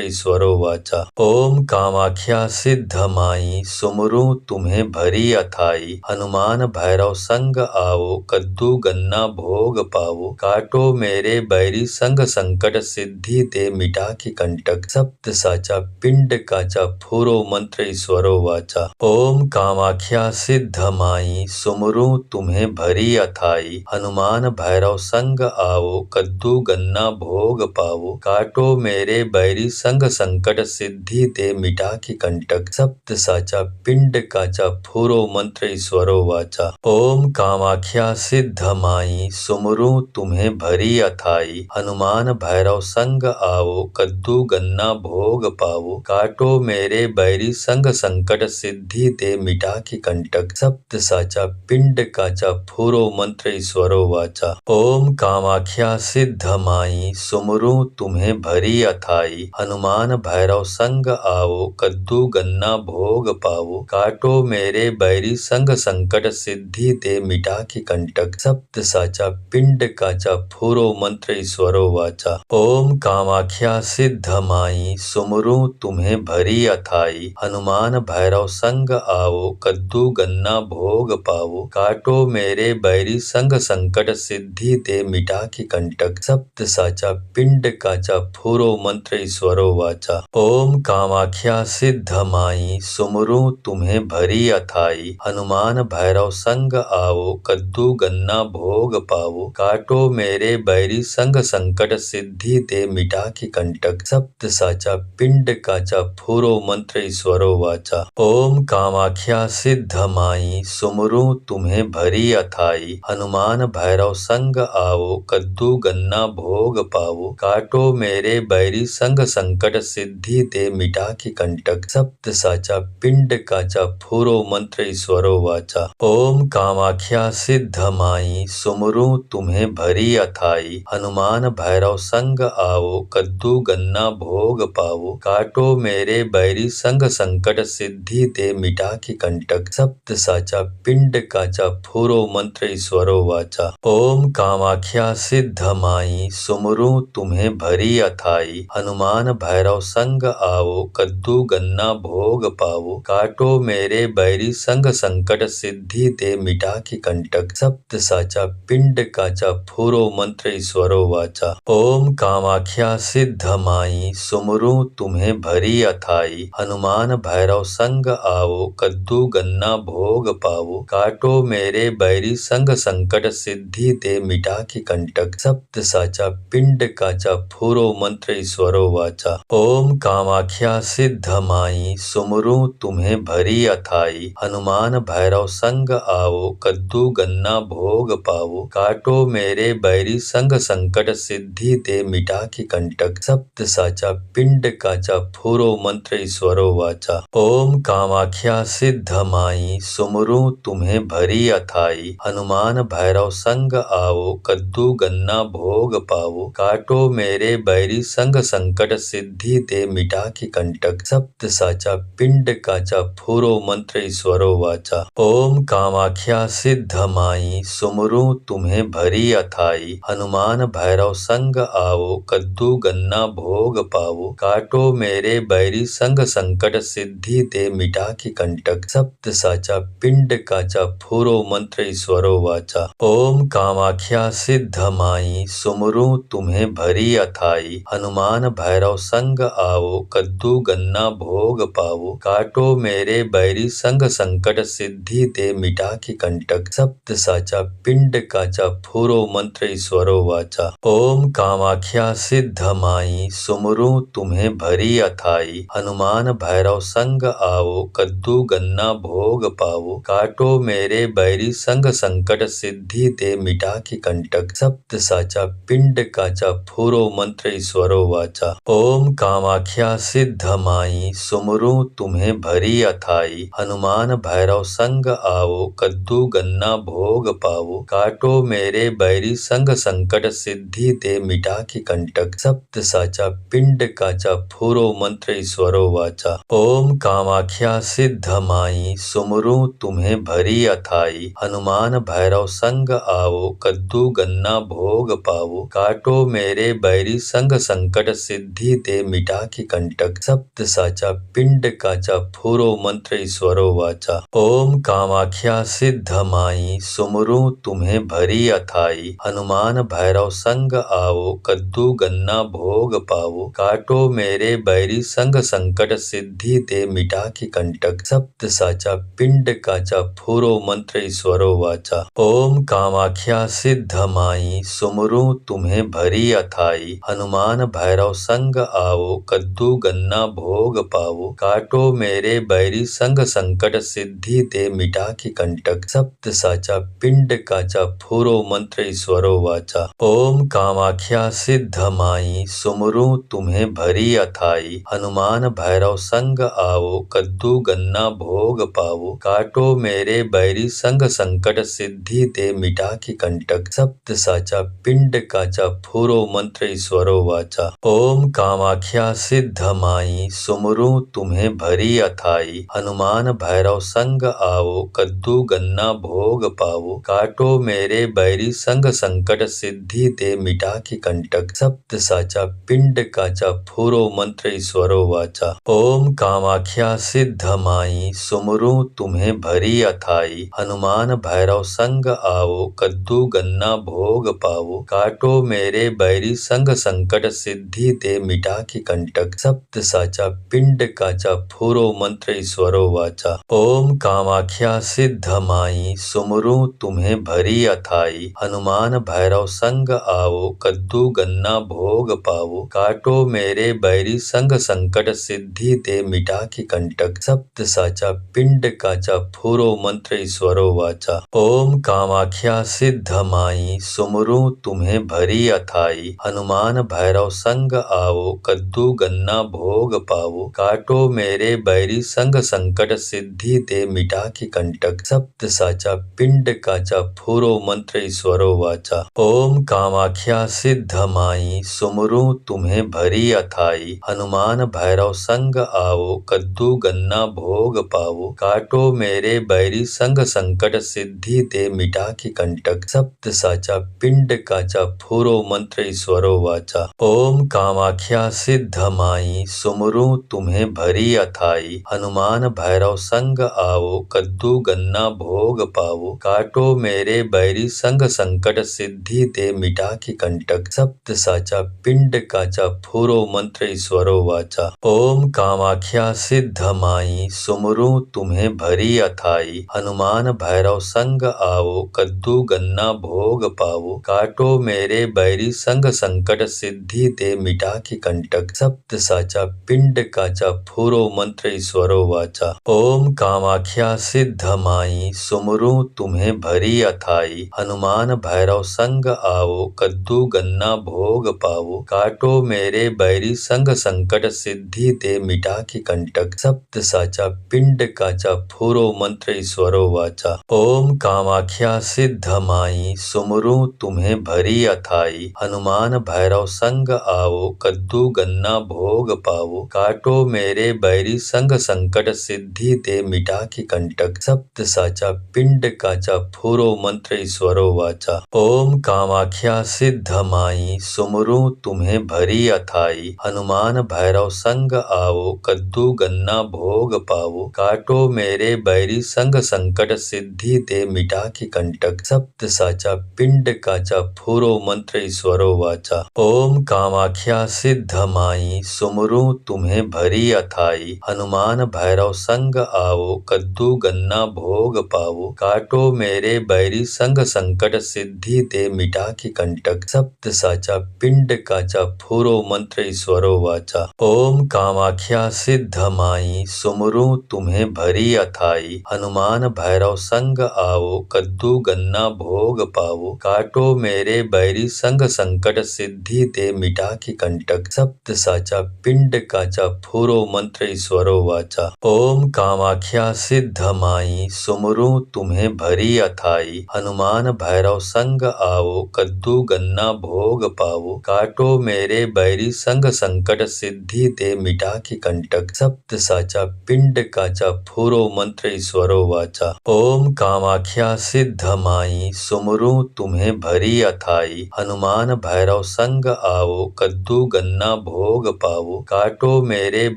ईश्वरो वाचा। ओम कामाख्या सिद्ध माई, सुमरू तुम्हें भरी अथाई। हनुमान भैरव संग आओ, कद्दू गन्ना भोग पाओ, काटो मेरे बैरी संग संकट, सिद्धि दे मिटा की कंटक। सप्त साचा पिंड काचा, फूरो मंत्र ईश्वरो वाचा। ओम कामाख्या सिद्ध माई, सुमरू तुम्हें भरी अथाई। हनुमान भैरव संग आओ, कद्दू गन्ना भोग पाओ, काटो मेरे बैरी संग संकट, सिद्धि दे मिटा की कंटक। सप्त साचा पिंड काचा, फूरो मंत्र ईश्वरो वाचा। ओम कामाख्या सिद्ध माई, सुमरू तुम्हें भरी अथाई। हनुमान भैरव संग आओ, कद्दू गन्ना भोग पाओ, काटो मेरे बैरी संग संकट, सिद्धि दे मिटा की कंटक। सप्त साचा पिंड काचा, फूरो मंत्र ईश्वरो वाचा। ओम कामाख्या सिद्ध माई, सुमरू तुम्हें भरी अथाई। हनुमान भैरव संग आओ, कद्दू गन्ना भोग पाओ, काटो मेरे बैरी संग संकट, सिद्धि दे मिटा की कंटक। सप्त साचा पिंड काचा, फूरो मंत्र ईश्वरो वाचा। ओम कामाख्या सिद्ध माई, सुमरू तुम्हें भरी अथाई। हनुमान भैरव संग आओ, कद्दू गन्ना भोग पाओ, काटो मेरे बैरी संग संकट, सिद्धि दे मिटा की कंटक। सप्त साचा पिंड काचा, फूरो मंत्र ईश्वरो वाचा। ओम कामाख्या सिद्ध माई, सुमरू तुम्हें भरी अथाई। हनुमान भैरव संग आओ, कद्दू गन्ना भोग पाओ, काटो मेरे बैरी संग संकट, सिद्धि दे मिटा की कंटक। सप्त साचा पिंड काचा, फूरो मंत्र ईश्वरो वाचा। ओम कामाख्या सिद्ध माई, सुमरू तुम्हें भरी अथाई। हनुमान भैरव संग आओ, कद्दू गन्ना भोग पाओ, काटो मेरे बैरी संग संकट, सिद्धि दे मिटा की कंटक। सप्त साचा पिंड काचा, फूरो मंत्र ईश्वरो वाचा। ओम कामाख्या सिद्ध माई, सुमरू तुम्हें भरी अथाई। हनुमान भैरव संग आओ, कद्दू गन्ना भोग पाओ, काटो मेरे बैरी संग संकट, सिद्धि दे मिटा की कंटक। सप्त साचा पिंड काचा, फूरो मंत्र ईश्वरो वाचा। ओम कामाख्या सिद्ध माई, सुमरू तुम्हें भरी अथाई। हनुमान भैरव संग आओ, कद्दू गन्ना भोग पाओ, काटो मेरे बैरी संग संकट, सिद्धि दे मिटा की कंटक। सप्त साचा पिंड काचा, फूरो मंत्र ईश्वरो वाचा। ओम कामाख्या सिद्ध माई, सुमरू तुम्हें भरी अथाई। हनुमान भैरव संग आओ, कद्दू गन्ना भोग पाओ, काटो मेरे बैरी संग संकट, सिद्धि दे मिटा की कंटक। सप्त साचा पिंड काचा, फूरो मंत्र ईश्वरो वाचा। ओम कामाख्या सिद्ध माई, सुमरू तुम्हें भरी अथाई। हनुमान भैरव संग आओ, कद्दू गन्ना भोग पाओ, काटो मेरे बैरी संग संकट, सिद्धि दे मिटा की कंटक। सप्त साचा पिंड काचा, फूरो मंत्र ईश्वरो वाचा। ओम कामाख्या सिद्ध माई, सुमरू तुम्हें भरी अथाई। हनुमान भैरव संग आओ, कद्दू गन्ना भोग पाओ, काटो मेरे बैरी संग संकट, सिद्धि दे मिटा की कंटक। सप्त साचा पिंड काचा, फूरो मंत्र ईश्वरो वाचा। ओम कामाख्या सिद्ध माई, सुमरू तुम्हें भरी अथाई। हनुमान भैरव संग आओ, कद्दू गन्ना भोग पाओ, काटो मेरे बैरी संग संकट, सिद्धि दे मिटा की कंटक। सप्त साचा पिंड काचा, फूरो मंत्र ईश्वरो वाचा। ओम कामाख्या सिद्ध माई, सुमरू तुम्हें भरी अथाई। हनुमान भैरव संग आओ, कद्दू गन्ना भोग पाओ, काटो मेरे बैरी संग संकट, सिद्धि दे मिटा की कंटक। सप्त साचा पिंड काचा, फूरो मंत्र ईश्वरो वाचा। ओम कामाख्या सिद्ध माई, सुमरू तुम्हें भरी अथाई। हनुमान भैरव संग आओ, कद्दू गन्ना भोग पाओ, काटो मेरे बैरी संग संकट, सिद्धि दे मिटा की कंटक। सप्त साचा पिंड काचा, फूरो मंत्र ईश्वरो वाचा। ओम कामाख्या सिद्ध माई, माई सुमरूं तुम्हें भरी अथाई। हनुमान भैरव संग आओ, कद्दू गन्ना भोग पाओ। काटो मेरे बैरी संग संकट, सिद्धि दे मिटा की कंटक। सप्त साचा पिंड काचा, फूरो मंत्र ईश्वरो वाचा। ओम कामाख्या सिद्ध माई सुमरूं तुम्हें भरी अथाई। हनुमान भैरव संग आओ, कद्दू गन्ना भोग पाओ। काटो मेरे बैरी संग संकट, सिद्धि दे मिटा की कंटक। सप्त साचा पिंड काचा, फूरो मंत्र ईश्वरो वाचा। ओम कामाख्या सिद्ध माई सुमरूं तुम्हें भरी अथाई। हनुमान भैरव संग आओ, कद्दू गन्ना भोग पाओ। काटो मेरे बैरी संग संकट, सिद्धि दे मिटा की कंटक। सप्त साचा पिंड काचा, फूरो मंत्र ईश्वरो वाचा। ओम कामाख्या सिद्ध माई सुमरूं तुम्हें भरी अथाई। हनुमान भैरव संग आओ, कद्दू गन्ना भोग पाओ। काटो मेरे बैरी संग संकट, सिद्धि दे मिटा की कंटक। सप्त साचा पिंड काचा, फूरो मंत्र ईश्वरो वाचा। ओम कामाख्या सिद्ध माई सुमरूं तुम्हें भरी अथाई। हनुमान भैरव संग आओ, कद्दू गन्ना भोग पाओ। काटो मेरे बैरी संग संकट, सिद्धि दे मिटा की कंटक। सप्त साचा पिंड काचा, फूरो मंत्र ईश्वरो वाचा। ओम कामाख्या सिद्ध माई सुमरूं तुम्हें भरी अथाई। हनुमान भैरव संग आओ, कद्दू गन्ना भोग पाओ। काटो मेरे बैरी संग संकट, सिद्धि दे मिटा की कंटक। सप्त साचा पिंड काचा, फूरो मंत्र ईश्वरो वाचा। ओम कामाख्या सिद्ध माई सुमरूं तुम्हें भरी अथाई। हनुमान भैरव संग आओ, कद्दू गन्ना भोग पाओ। काटो मेरे बैरी संग संकट, सिद्धि दे मिटा की कंटक। सप्त साचा पिंड काचा, फूरो मंत्र ईश्वरो वाचा। ओम कामाख्या सिद्ध माई सुमरूं तुम्हें भरी अथाई। हनुमान भैरव संग आओ, कद्दू गन्ना भोग पाओ। काटो मेरे बैरी संग संकट, सिद्धि दे मिटा की कंटक। सप्त साचा पिंड काचा, फूरो मंत्र ईश्वरो वाचा। ओम कामाख्या सिद्ध माई सुमरूं तुम्हें भरी अथाई। हनुमान भैरव संग आओ, कद्दू गन्ना भोग पाओ। काटो मेरे बैरी संग संकट, सिद्धि दे मिटा की कंटक। सप्त साचा पिंड काचा, फूरो मंत्र ईश्वरो वाचा। ओम कामाख्या सिद्ध माई सुमरूं तुम्हें भरी अथाई। हनुमान भैरव संग आओ, कद्दू गन्ना भोग पाओ। काटो मेरे बैरी संग संकट, सिद्धि दे मिटा की कंटक। सप्त साचा पिंड काचा, फूरो मंत्र ईश्वरो वाचा। ओम कामाख्या सिद्ध माई सुमरूं तुम्हें भरी अथाई। हनुमान भैरव संग आओ, कद्दू गन्ना भोग पाओ। काटो मेरे बैरी संग संकट, सिद्धि दे मिटा की कंटक। सप्त साचा पिंड काचा, फूरो मंत्र ईश्वरो वाचा। ओम कामाख्या सिद्ध माई सुमरूं तुम्हें भरी अथाई। हनुमान भैरव संग आओ, कद्दू गन्ना भोग पाओ। काटो मेरे बैरी संग संकट, सिद्धि दे मिटा की कंटक। सप्त साचा पिंड काचा, फूरो मंत्र ईश्वरो वाचा। ओम कामाख्या सिद्ध माई सुमरूं तुम्हें भरी अथाई। हनुमान भैरव संग आओ, कद्दू गन्ना भोग पाओ। काटो मेरे बैरी संग संकट, सिद्धि दे मिटा की कंटक। सप्त साचा पिंड काचा, फूरो मंत्र ईश्वरो वाचा। ओम कामाख्या सिद्ध माई सुमरूं तुम्हें भरी अथाई। हनुमान भैरव संग आओ, कद्दू गन्ना भोग पाओ। काटो मेरे बैरी संग संकट, सिद्धि दे मिटा की कंटक। सप्त साचा पिंड काचा, फूरो मंत्र ईश्वरो वाचा। ओम कामाख्या सिद्ध माई सुमरूं तुम्हें भरी अथाई। हनुमान भैरव संग आओ, कद्दू गन्ना भोग पाओ। काटो मेरे बैरी संग संकट, सिद्धि दे मिटा की कंटक। सप्त साचा पिंड काचा, फूरो मंत्र ईश्वरो वाचा। ओम कामाख्या सिद्ध माई सुमरूं तुम्हें भरी अथाई। हनुमान भैरव संग आओ, कद्दू गन्ना भोग पाओ। काटो मेरे बैरी संग संकट, सिद्धि दे मिटा की कंटक। सप्त साचा पिंड काचा, फूरो मंत्र ईश्वरो वाचा। ओम कामाख्या सिद्ध माई सुमरूं तुम्हें भरी अथाई। हनुमान भैरव संग आओ, कद्दू गन्ना भोग पाओ। काटो मेरे बैरी संग संकट, सिद्धि दे मिटा की कंटक। सप्त साचा पिंड काचा, फूरो मंत्र ईश्वरो वाचा। ओम कामाख्या सिद्ध माई सुमरू तुम्हें भरी अथाई। हनुमान भैरव संग आओ कद्दू गन्ना भोग पाओ। काटो मेरे बैरी संग संकट सिद्धि दे मिटा की कंटक। सप्त साचा पिंड काचा फूरो मंत्र ईश्वरो वाचा। ओम कामाख्या सिद्ध माई सुमरू तुम्हें भरी अथाई। हनुमान भैरव संग आओ कद्दू गन्ना भोग पाओ। काटो मेरे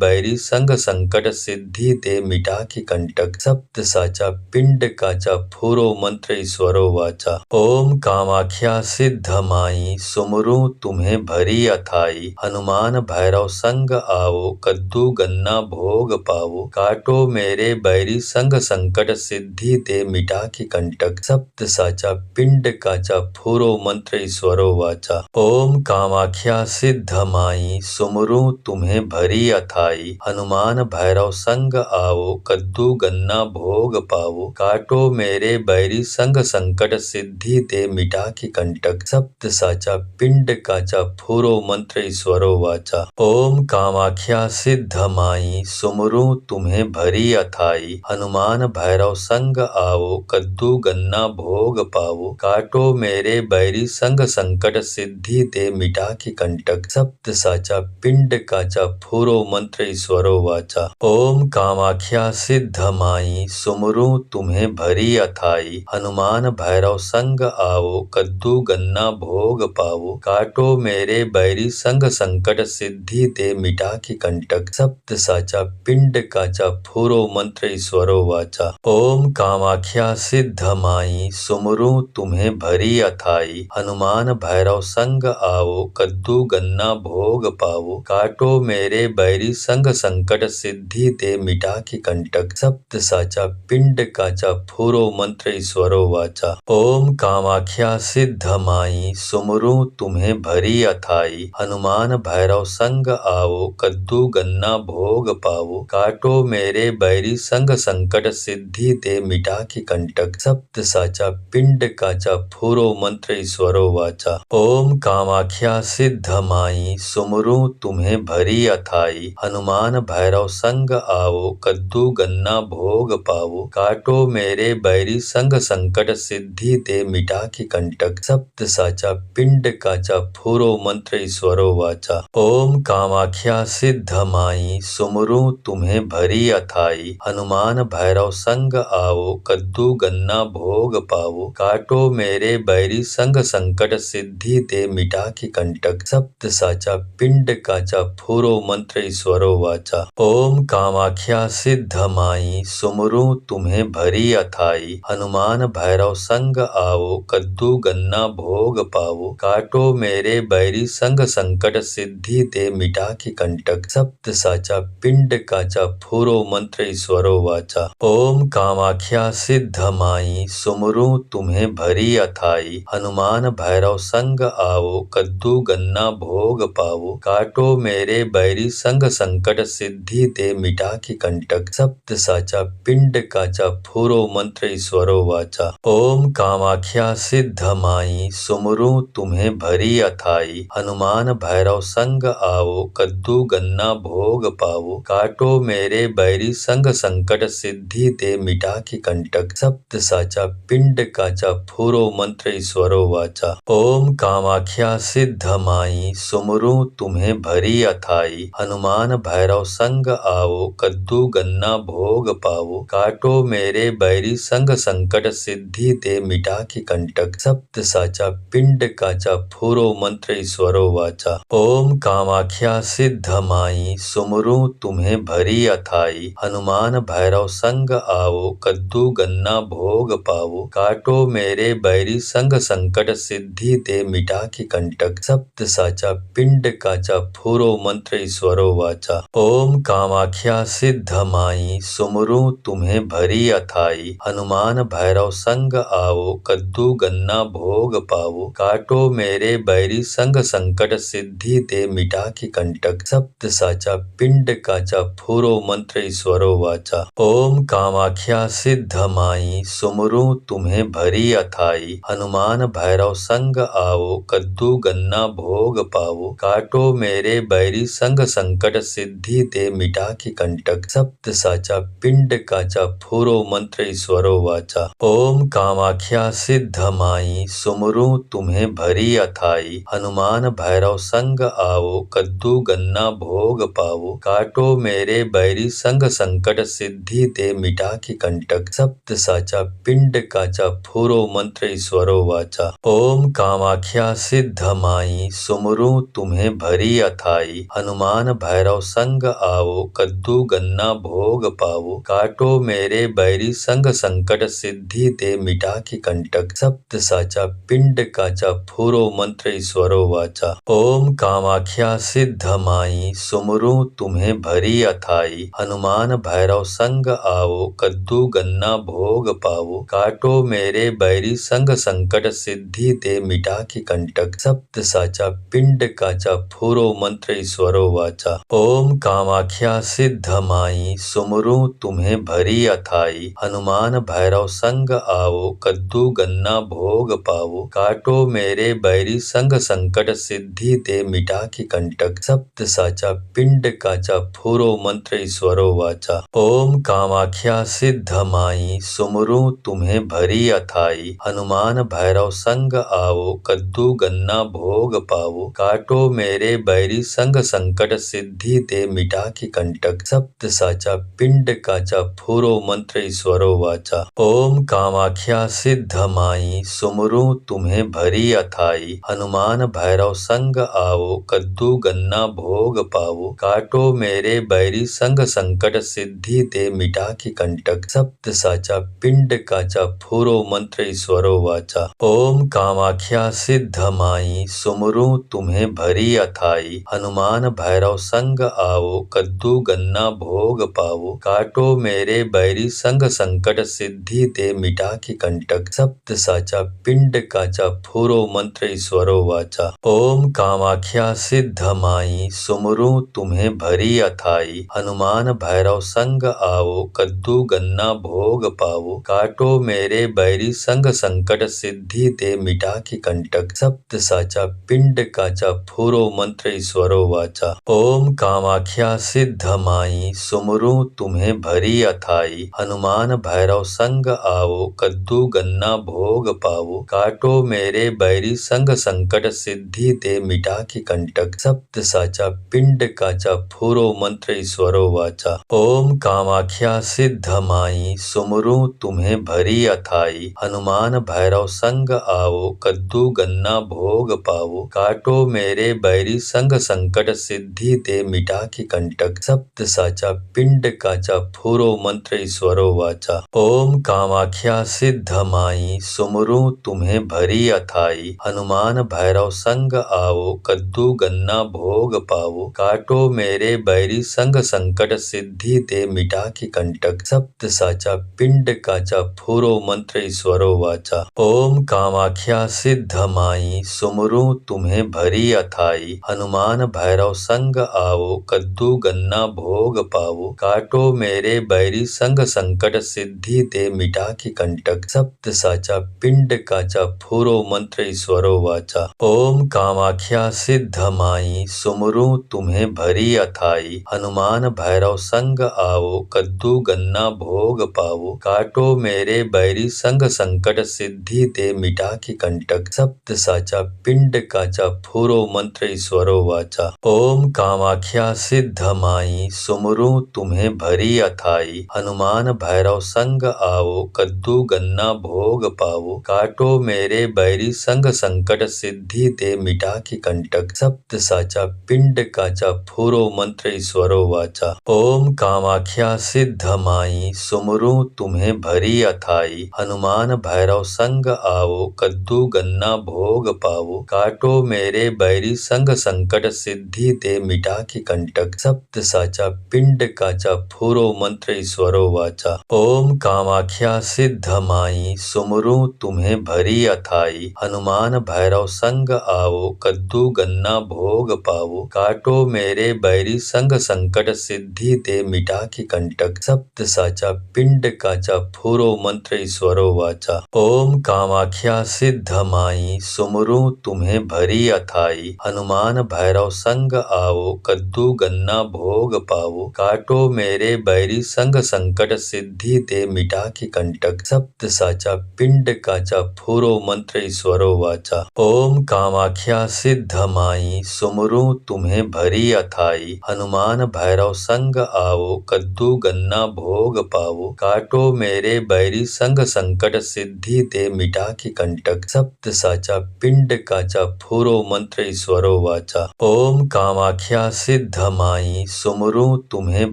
बैरी संग संकट सिद्धि दे मिटा की कंटक। सप्त साचा पिंड काचा फूरो मंत्र ईश्वरो वाचा। ओम कामाख्या सिद्ध माई सुमरू तुम्हें भरी अथाई। हनुमान भैरव संग आओ कद्दू गन्ना भोग पाओ। काटो मेरे बैरी संग संकट सिद्धि दे मिटा की कंटक। सप्त साचा पिंड काचा फूरो मंत्र ईश्वरो वाचा। ओम कामाख्या सिद्ध माई सुमरू तुम्हें भरी अथाई। हनुमान भैरव संग आओ कद्दू गन्ना भोग पाओ। काटो मेरे बैरी संग संकट सिद्धि दे मिटा की कंटक। सप्त साचा पिंड काचा फूरो मंत्र ईश्वरो वाचा। ओम कामाख्या सिद्ध माई सुमरू तुम्हें भरी अथाई। हनुमान भैरव संग आओ कद्दू गन्ना भोग पाओ। काटो मेरे बैरी संग संकट सिद्धि दे मिटा की कंटक। सप्त साचा पिंड काचा फूरो मंत्र ईश्वरो वाचा। ओम कामाख्या सिद्ध माई सुमरू तुम्हें भरी अथाई। हनुमान भैरव संग आओ कद्दू गन्ना भोग पाओ। काटो मेरे बैरी संग संकट सिद्धि दे मिटा की कंटक। सप्त साचा पिंड काचा फूरो मंत्र ईश्वरो वाचा। ओम कामाख्या सिद्ध माई सुमरू तुम्हें भरी अथाई। हनुमान भैरव संग आओ कद्दू गन्ना भोग पाओ। काटो मेरे बैरी संग संकट सिद्धि दे मिटा की कंटक। सप्त साचा पिंड काचा फूरो मंत्र ईश्वरो वाचा। ओम कामाख्या सिद्ध माई सुमरू तुम्हें भरी अथाई। हनुमान भैरव संग आओ कद्दू गन्ना भोग पाओ। काटो मेरे बैरी संग संकट सिद्धि दे मिटा की कंटक। सप्त साचा पिंड काचा फूरो मंत्र ईश्वरो वाचा। ओम कामाख्या सिद्ध माई सुमरू तुम्हें भरी अथाई। हनुमान भैरव संग आओ कद्दू गन्ना भोग पाओ। काटो मेरे बैरी संग संकट सिद्धि दे मिटा की कंटक। सप्त साचा पिंड काचा फूरो मंत्र ईश्वरो वाचा। ओम कामाख्या सिद्ध माई सुमरू तुम्हें भरी अथाई। हनुमान भैरव संग आओ कद्दू गन्ना भोग पाओ। काटो मेरे बैरी संग संकट सिद्धि दे मिटा की कंटक। सप्त साचा पिंड काचा फूरो मंत्र ईश्वरो वाचा। ओम कामाख्या सिद्ध माई सुमरू तुम्हें भरी अथाई। हनुमान भैरव संग आओ कद्दू गन्ना भोग पाओ। काटो मेरे बैरी संग संकट सिद्धि दे मिटा की कंटक। सप्त साचा पिंड काचा फूरो मंत्र ईश्वरो वाचा। ओम कामाख्या सिद्ध माई सुमरू तुम्हें भरी अथाई। हनुमान भैरव संग आओ कद्दू गन्ना भोग पाओ। काटो मेरे बैरी संग संकट सिद्धि दे मिटा की कंटक। सप्त साचा पिंड काचा फूरो मंत्र ईश्वरो वाचा। ओम कामाख्या सिद्ध माई सुमरू तुम्हें भरी अथाई। हनुमान भैरव संग आओ कद्दू गन्ना भोग पाओ। काटो मेरे बैरी संग संकट सिद्धि दे मिटा की कंटक। सप्त साचा पिंड काचा फूरो मंत्र ईश्वरो वाचा। ओम कामाख्या सिद्ध माई सुमरू तुम्हें भरी अथाई। हनुमान भैरव संग आओ कद्दू गन्ना भोग पाओ। काटो मेरे बैरी संग संकट सिद्धि दे मिटा की कंटक। सप्त साचा पिंड काचा फूरो मंत्र ईश्वरो वाचा। ओम कामाख्या सिद्ध माई सुमरू तुम्हें भरी अथाई। हनुमान भैरव संग आओ कद्दू गन्ना भोग पाओ। काटो मेरे बैरी संग संकट सिद्धि दे मिटा की कंटक। सप्त साचा पिंड काचा फूरो मंत्र ईश्वरो वाचा। ओम कामाख्या सिद्ध माई सुमरू तुम्हें भरी अथाई। हनुमान भैरव संग आओ कद्दू गन्ना भोग पाओ। काटो मेरे बैरी संग संकट सिद्धि दे मिटा की कंटक। सप्त साचा पिंड काचा फूरो मंत्र ईश्वरो वाचा। ओम कामाख्या सिद्ध माई सुमरू तुम्हें भरी अथाई। हनुमान भैरव संग आओ कद्दू गन्ना भोग पाओ। काटो मेरे बैरी संग संकट संकट सिद्धि दे मिटा के कंटक। सप्त साचा पिंड काचा फूरो मंत्र ईश्वरो वाचा। ओम कामाख्या सिद्ध माई सुमरू तुम्हें भरी अथाई। हनुमान भैरव संग आओ कद्दू गन्ना भोग पाओ। काटो मेरे बैरी संग संकट सिद्धि दे मिटा के कंटक। सप्त साचा पिंड काचा फूरो मंत्र ईश्वरो वाचा। ओम कामाख्या सिद्ध माई सुमरू तुम्हें भरी अथाई। हनुमान भैरव संग आओ कद्दू गन्ना भोग पाओ। काटो मेरे बैरी संग संकट सिद्धि दे मिटा के कंटक। सप्त साचा पिंड काचा फूरो मंत्र ईश्वरो वाचा। ओम कामाख्या सिद्ध माई सुमरू तुम्हें भरी अथाई। हनुमान भैरव संग आओ कद्दू गन्ना भोग पाओ। काटो मेरे बैरी संग संकट सिद्धि दे मिटा के कंटक। सप्त साचा पिंड काचा फूरो मंत्र ईश्वरो वाचा। ओम कामाख्या सिद्ध माई सुमरू तुम्हें भरी अथाई। हनुमान भैरव संग आओ कद्दू गन्ना भोग पाओ। काटो मेरे बैरी संग संकट सिद्धि दे मिटा के कंटक। सप्त साचा पिंड काचा फूरो मंत्र ईश्वरो वाचा। ओम कामाख्या सिद्ध माई सुमरू तुम्हें भरी अथाई। हनुमान भैरव संग आओ कद्दू गन्ना भोग पाओ। काटो मेरे बैरी संग संकट सिद्धि दे मिटा के कंटक। सप्त साचा पिंड काचा फूरो मंत्र ईश्वरो वाचा। ओम कामाख्या सिद्ध माई सुमरू तुम्हें भरी अथाई। हनुमान भैरव संग आओ कद्दू गन्ना भोग पाओ। काटो मेरे बैरी संग संकट सिद्धि दे मिटा के कंटक। सप्त साचा पिंड काचा फूरो मंत्र ईश्वरो वाचा। ओम कामाख्या सिद्ध माई सुमरू तुम्हें भरी अथाई। हनुमान भैरव संग आओ कद्दू गन्ना भोग पाओ। काटो मेरे बैरी संग संकट सिद्धि दे मिटा के कंटक। सप्त साचा पिंड काचा फूरो मंत्र ईश्वरो वाचा। ओम कामाख्या सिद्ध माई सुमरू तुम्हें भरी अथाई। हनुमान भैरव संग आओ कद्दू गन्ना भोग पाओ। काटो मेरे बैरी संग संकट सिद्धि दे मिटा के कंटक। सप्त साचा पिंड काचा फूरो मंत्र ईश्वरो वाचा। ओम कामाख्या सिद्ध माई सुमरू तुम्हें भरी अथाई। हनुमान भैरव संग आओ कद्दू गन्ना भोग पाओ। काटो मेरे बैरी संग संकट सिद्धि दे मिटा के कंटक। सप्त साचा पिंड काचा फूरो मंत्र ईश्वरो वाचा। ओम कामाख्या सिद्ध माई सुमरू तुम्हें भरी अथाई। हनुमान भैरव संग आओ कद्दू गन्ना भोग पाओ। काटो मेरे बैरी संग संकट सिद्धि दे मिटा के कंटक। सप्त साचा पिंड काचा फूरो मंत्र ईश्वरो वाचा। ओम कामाख्या सिद्ध माई सुमरू तुम्हें भरी अथाई। हनुमान भैरव संग आओ कद्दू गन्ना भोग पाओ। काटो मेरे बैरी संग संकट सिद्धि दे मिटा के कंटक। सप्त साचा पिंड काचा फूरो मंत्र ईश्वरो वाचा। ओम कामाख्या सिद्ध माई सुमरू तुम्हें भरी अथाई। हनुमान भैरव संग आओ कद्दू गन्ना भोग पाओ। काटो मेरे बैरी संग संकट सिद्धि दे मिटा के कंटक। सप्त साचा पिंड काचा फूरो मंत्र ईश्वरो वाचा। ओम कामाख्या सिद्ध माई सुमरू तुम्हें भरी अथाई। हनुमान भैरव संग आओ कद्दू गन्ना भोग पाओ। काटो मेरे बैरी संग संकट सिद्धि दे मिटा के कंटक। सप्त साचा पिंड काचा फूरो मंत्र ईश्वरो वाचा। ओम कामाख्या सिद्ध माई सुमरू तुम्हें भरी अथाई। हनुमान भैरव संग आओ कद्दू गन्ना भोग पाओ। काटो मेरे बैरी संग संकट सिद्धि दे मिटा के कंटक। सप्त साचा पिंड काचा फूरो मंत्र ईश्वरो वाचा। ओम कामाख्या सिद्ध माई सुमरू तुम्हें भरी अथाई। हनुमान भैरव संग आओ कद्दू गन्ना भोग पाओ। काटो मेरे बैरी संग संकट सिद्धि दे मिटा के कंटक। सप्त साचा पिंड काचा फूरो मंत्र ईश्वरो वाचा। ओम कामाख्या सिद्ध माई सुमरू तुम्हें भरी अथाई। हनुमान भैरव संग आओ कद्दू गन्ना भोग पाओ। काटो मेरे बैरी संग संकट सिद्धि दे मिटा के कंटक। सप्त साचा पिंड काचा फूरो मंत्र ईश्वरो वाचा। ओम कामाख्या सिद्ध माई सुमरू तुम्हें भरी अथाई। हनुमान भैरव संग आओ कद्दू कद्दू गन्ना भोग पावो, काटो मेरे बैरी संग संकट सिद्धि दे मिटा की कंटक। सप्त साचा पिंड काचा फूरो मंत्र ईश्वरो वाचा। ओम कामाख्या सिद्ध माई सुमरू तुम्हें भरी अथाई, हनुमान भैरव संग आओ, कद्दू गन्ना भोग पावो, काटो मेरे बैरी संग संकट सिद्धि दे मिटा की कंटक। सप्त साचा पिंड काचा फूरो मंत्र ईश्वरो वाचा। ओम कामाख्या सिद्ध माई सुमरू तुम्हें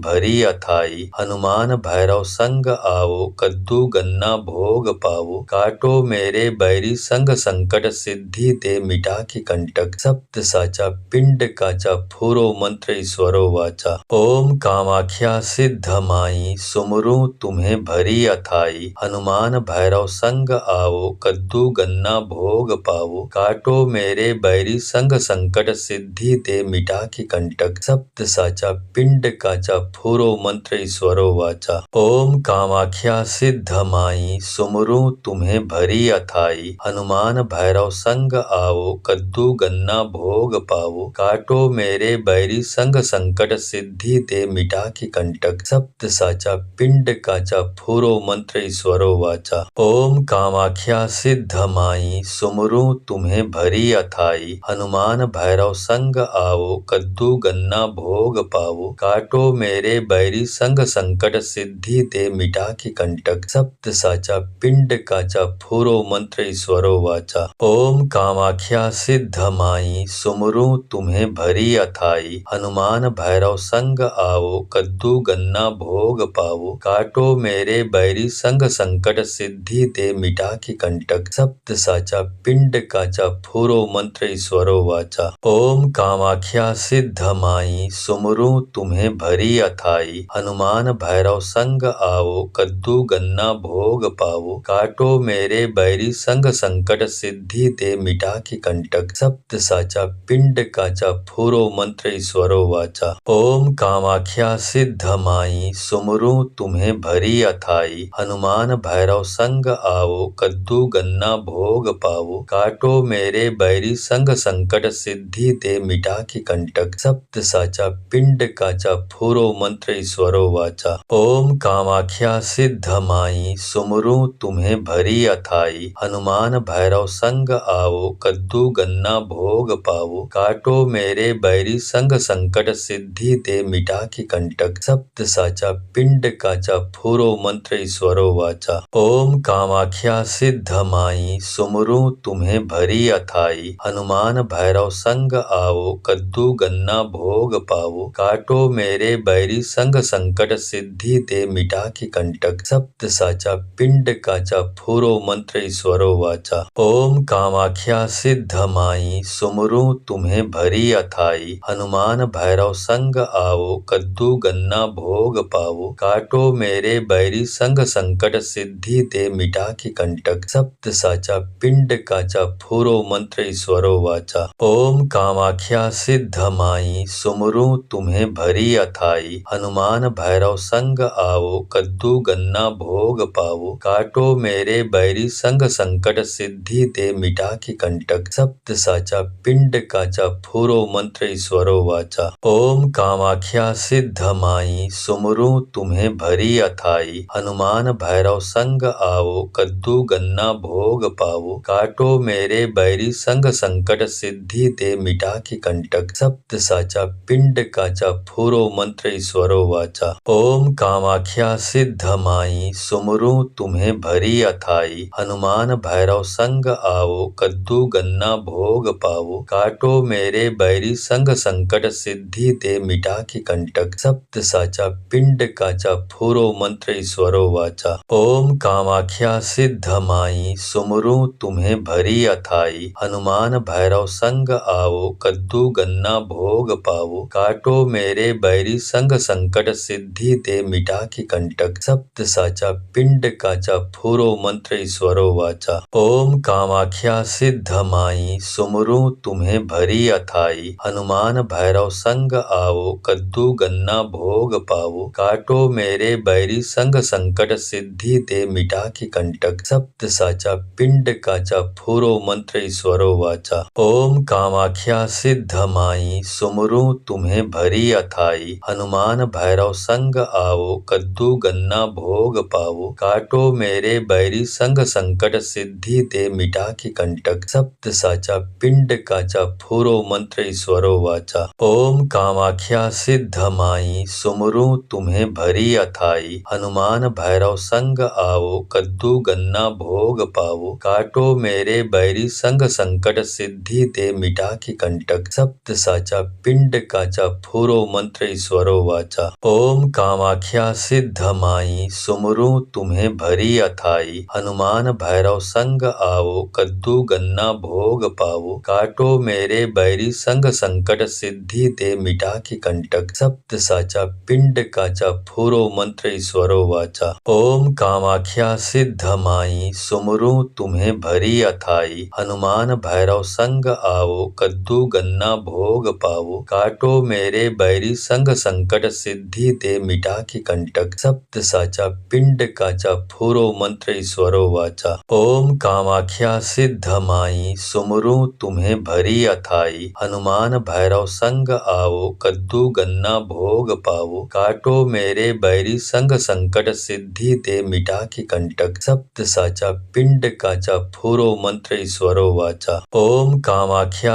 भरी अथाई, हनुमान भैरव संग आओ, कद्दू गन्ना भोग पावो, काटो मेरे बैरी संग संकट सिद्धि दे मिटा की कंटक। सप्त साचा पिंड काचा फूरो मंत्र ईश्वरो वाचा। ओम कामाख्या सिद्ध माई सुमरू तुम्हें भरी अथाई, हनुमान भैरव संग आओ, कद्दू गन्ना भोग पावो, काटो मेरे बैरी संग संकट सिद्धि दे मिटा की कंटक। सप्त साचा पिंड काचा फूरो मंत्र ईश्वरो वाचा। ओम कामाख्या सिद्ध माई सुमरू तुम्हें भरी अथाई, हनुमान भैरव संग आओ, कद्दू गन्ना भोग पावो, काटो मेरे बैरी संग संकट सिद्धि दे मिटा की कंटक। सप्त साचा पिंड काचा फूरो मंत्र ईश्वरो वाचा। ओम कामाख्या सिद्ध माई सुमरू तुम्हें भरी अथाई, हनुमान भैरव संग आओ, कद्दू गन्ना भोग पावो, काटो मेरे बैरी संग संकट सिद्धि दे मिटा की कंटक। सप्त साचा पिंड काचा फूरो मंत्र ईश्वरो वाचा। ओम कामाख्या सिद्ध माई सुमरू तुम्हें भरी अथाई, हनुमान भैरव संग आओ, कद्दू गन्ना भोग पावो, काटो मेरे बैरी संग संकट सिद्धि दे मिटा की कंटक। सप्त साचा पिंड काचा फूरो मंत्र ईश्वरो वाचा। ओम कामाख्या सिद्ध माई सुमरू तुम्हें भरी अथाई, हनुमान भैरव संग आओ, कद्दू गन्ना भोग पावो, काटो मेरे बैरी संग संकट सिद्धि दे मिटा की कंटक। सप्त साचा पिंड काचा फूरो मंत्र ईश्वरो वाचा। ओम कामाख्या सिद्ध माई सुमरू तुम्हें भरी अथाई, हनुमान भैरव संग आओ, कद्दू गन्ना भोग पावो, काटो मेरे बैरी संग संकट सिद्धि दे मिटा की कंटक। सप्त साचा पिंड काचा फूरो मंत्र ईश्वरो वाचा। ओम कामाख्या सिद्ध माई सुमरू तुम्हें भरी अथाई, हनुमान भैरव संग आओ, कद्दू गन्ना भोग पावो, काटो मेरे बैरी संग संकट सिद्धि दे मिटा की कंटक। सप्त साचा पिंड काचा फूरो मंत्र ईश्वरो वाचा। ओम कामाख्या सिद्ध माई सुमरू तुम्हें भरी अथाई, हनुमान भैरव संग आओ, कद्दू गन्ना भोग पावो, काटो मेरे बैरी संग संकट सिद्धि दे मिटा की कंटक। सप्त साचा पिंड काचा फूरो मंत्र ईश्वरो वाचा। ओम कामाख्या सिद्ध माई सुमरू तुम्हें भरी अथाई, हनुमान भैरव संग आओ, कद्दू गन्ना भोग पावो, काटो मेरे बैरी संग संकट सिद्धि दे मिटा की कंटक। सप्त साचा पिंड काचा फूरो मंत्र ईश्वरो वाचा। ओम कामाख्या सिद्ध माई सुमरू तुम्हें भरी अथाई, हनुमान भैरव संग आओ, कद्दू गन्ना भोग पावो, काटो मेरे बैरी संग संकट सिद्धि दे मिटा की कंटक। सप्त साचा पिंड काचा फूरो मंत्र ईश्वरो वाचा। ओम कामाख्या सिद्ध माई सुमरू तुम्हें भरी अथाई, हनुमान भैरव संग आओ, कद्दू गन्ना भोग पावो, काटो मेरे बैरी संग संकट सिद्धि दे मिटा की कंटक। सप्त साचा पिंड काचा फूरो मंत्र ईश्वरो वाचा। ओम कामाख्या सिद्ध माई सुमरू तुम्हें भरी अथाई, हनुमान भैरव संग आओ, कद्दू गन्ना भोग पावो, काटो मेरे बैरी संग संकट सिद्धि दे मिटा की कंटक। सप्त साचा पिंड काचा फूरो मंत्र ईश्वरो वाचा। ओम कामाख्या सिद्ध माई सुमरू तुम्हें भरी अथाई, हनुमान भैरव संग आओ, कद्दू गन्ना भोग पावो, काटो मेरे बैरी संग संकट सिद्धि दे मिटा की कंटक। सप्त साचा पिंड काचा फूरो मंत्र ईश्वरो वाचा। ओम कामाख्या सिद्ध माई सुमरू तुम्हें भरी अथाई, हनुमान भैरव संग आओ, कद्दू गन्ना भोग पावो, काटो मेरे बैरी संग संकट सिद्धि दे मिटा की कंटक। सप्त साचा पिंड काचा फूरो मंत्र ईश्वरो वाचा। ओम कामाख्या सिद्ध माई सुमरू सुमरूं तुम्हें भरी अथाई, हनुमान भैरव संग आवो, कद्दू गन्ना भोग पावो, काटो मेरे बैरी संग संकट, सिद्धि दे मिटा के कंटक, सप्त साचा पिंड काचा, फूरो मंत्र ईश्वरो वाचा। ओम कामाख्या सिद्ध माई, सुमरूं तुम्हें भरी अथाई, हनुमान भैरव संग आवो, कद्दू गन्ना भोग पावो, काटो मेरे बैरी संग संकट, सिद्धि दे मिटा के कंटक, सप्त साचा पिंड काचा, फूरो मंत्र ईश्वरो वाचा। ओम कामाख्या सिद्ध माई, सुमरूं तुम्हें भरी अथाई, हनुमान भैरव संग आवो, कद्दू गन्ना भोग पावो, काटो मेरे बैरी संग संकट, सिद्धि दे मिटा के कंटक, सप्त साचा पिंड काचा, फूरो मंत्र ईश्वरो वाचा। ओम कामाख्या सिद्ध माई, सुमरूं तुम्हें भरी अथाई, हनुमान भैरव संग आवो, कद्दू गन्ना भोग पावो, काटो मेरे बैरी संग संकट, सिद्धि दे मिटा के कंटक, सप्त साचा पिंड काचा, फूरो मंत्र ईश्वरो वाचा। ओम कामाख्या सिद्ध माई, सुमरूं तुम्हें भरी अथाई, हनुमान भैरव संग आवो, कद्दू गन्ना भोग पावो, काटो मेरे बैरी संग संकट, सिद्धि दे मिटा के कंटक, सप्त साचा पिंड काचा, फूरो मंत्र ईश्वरो वाचा। ओम कामाख्या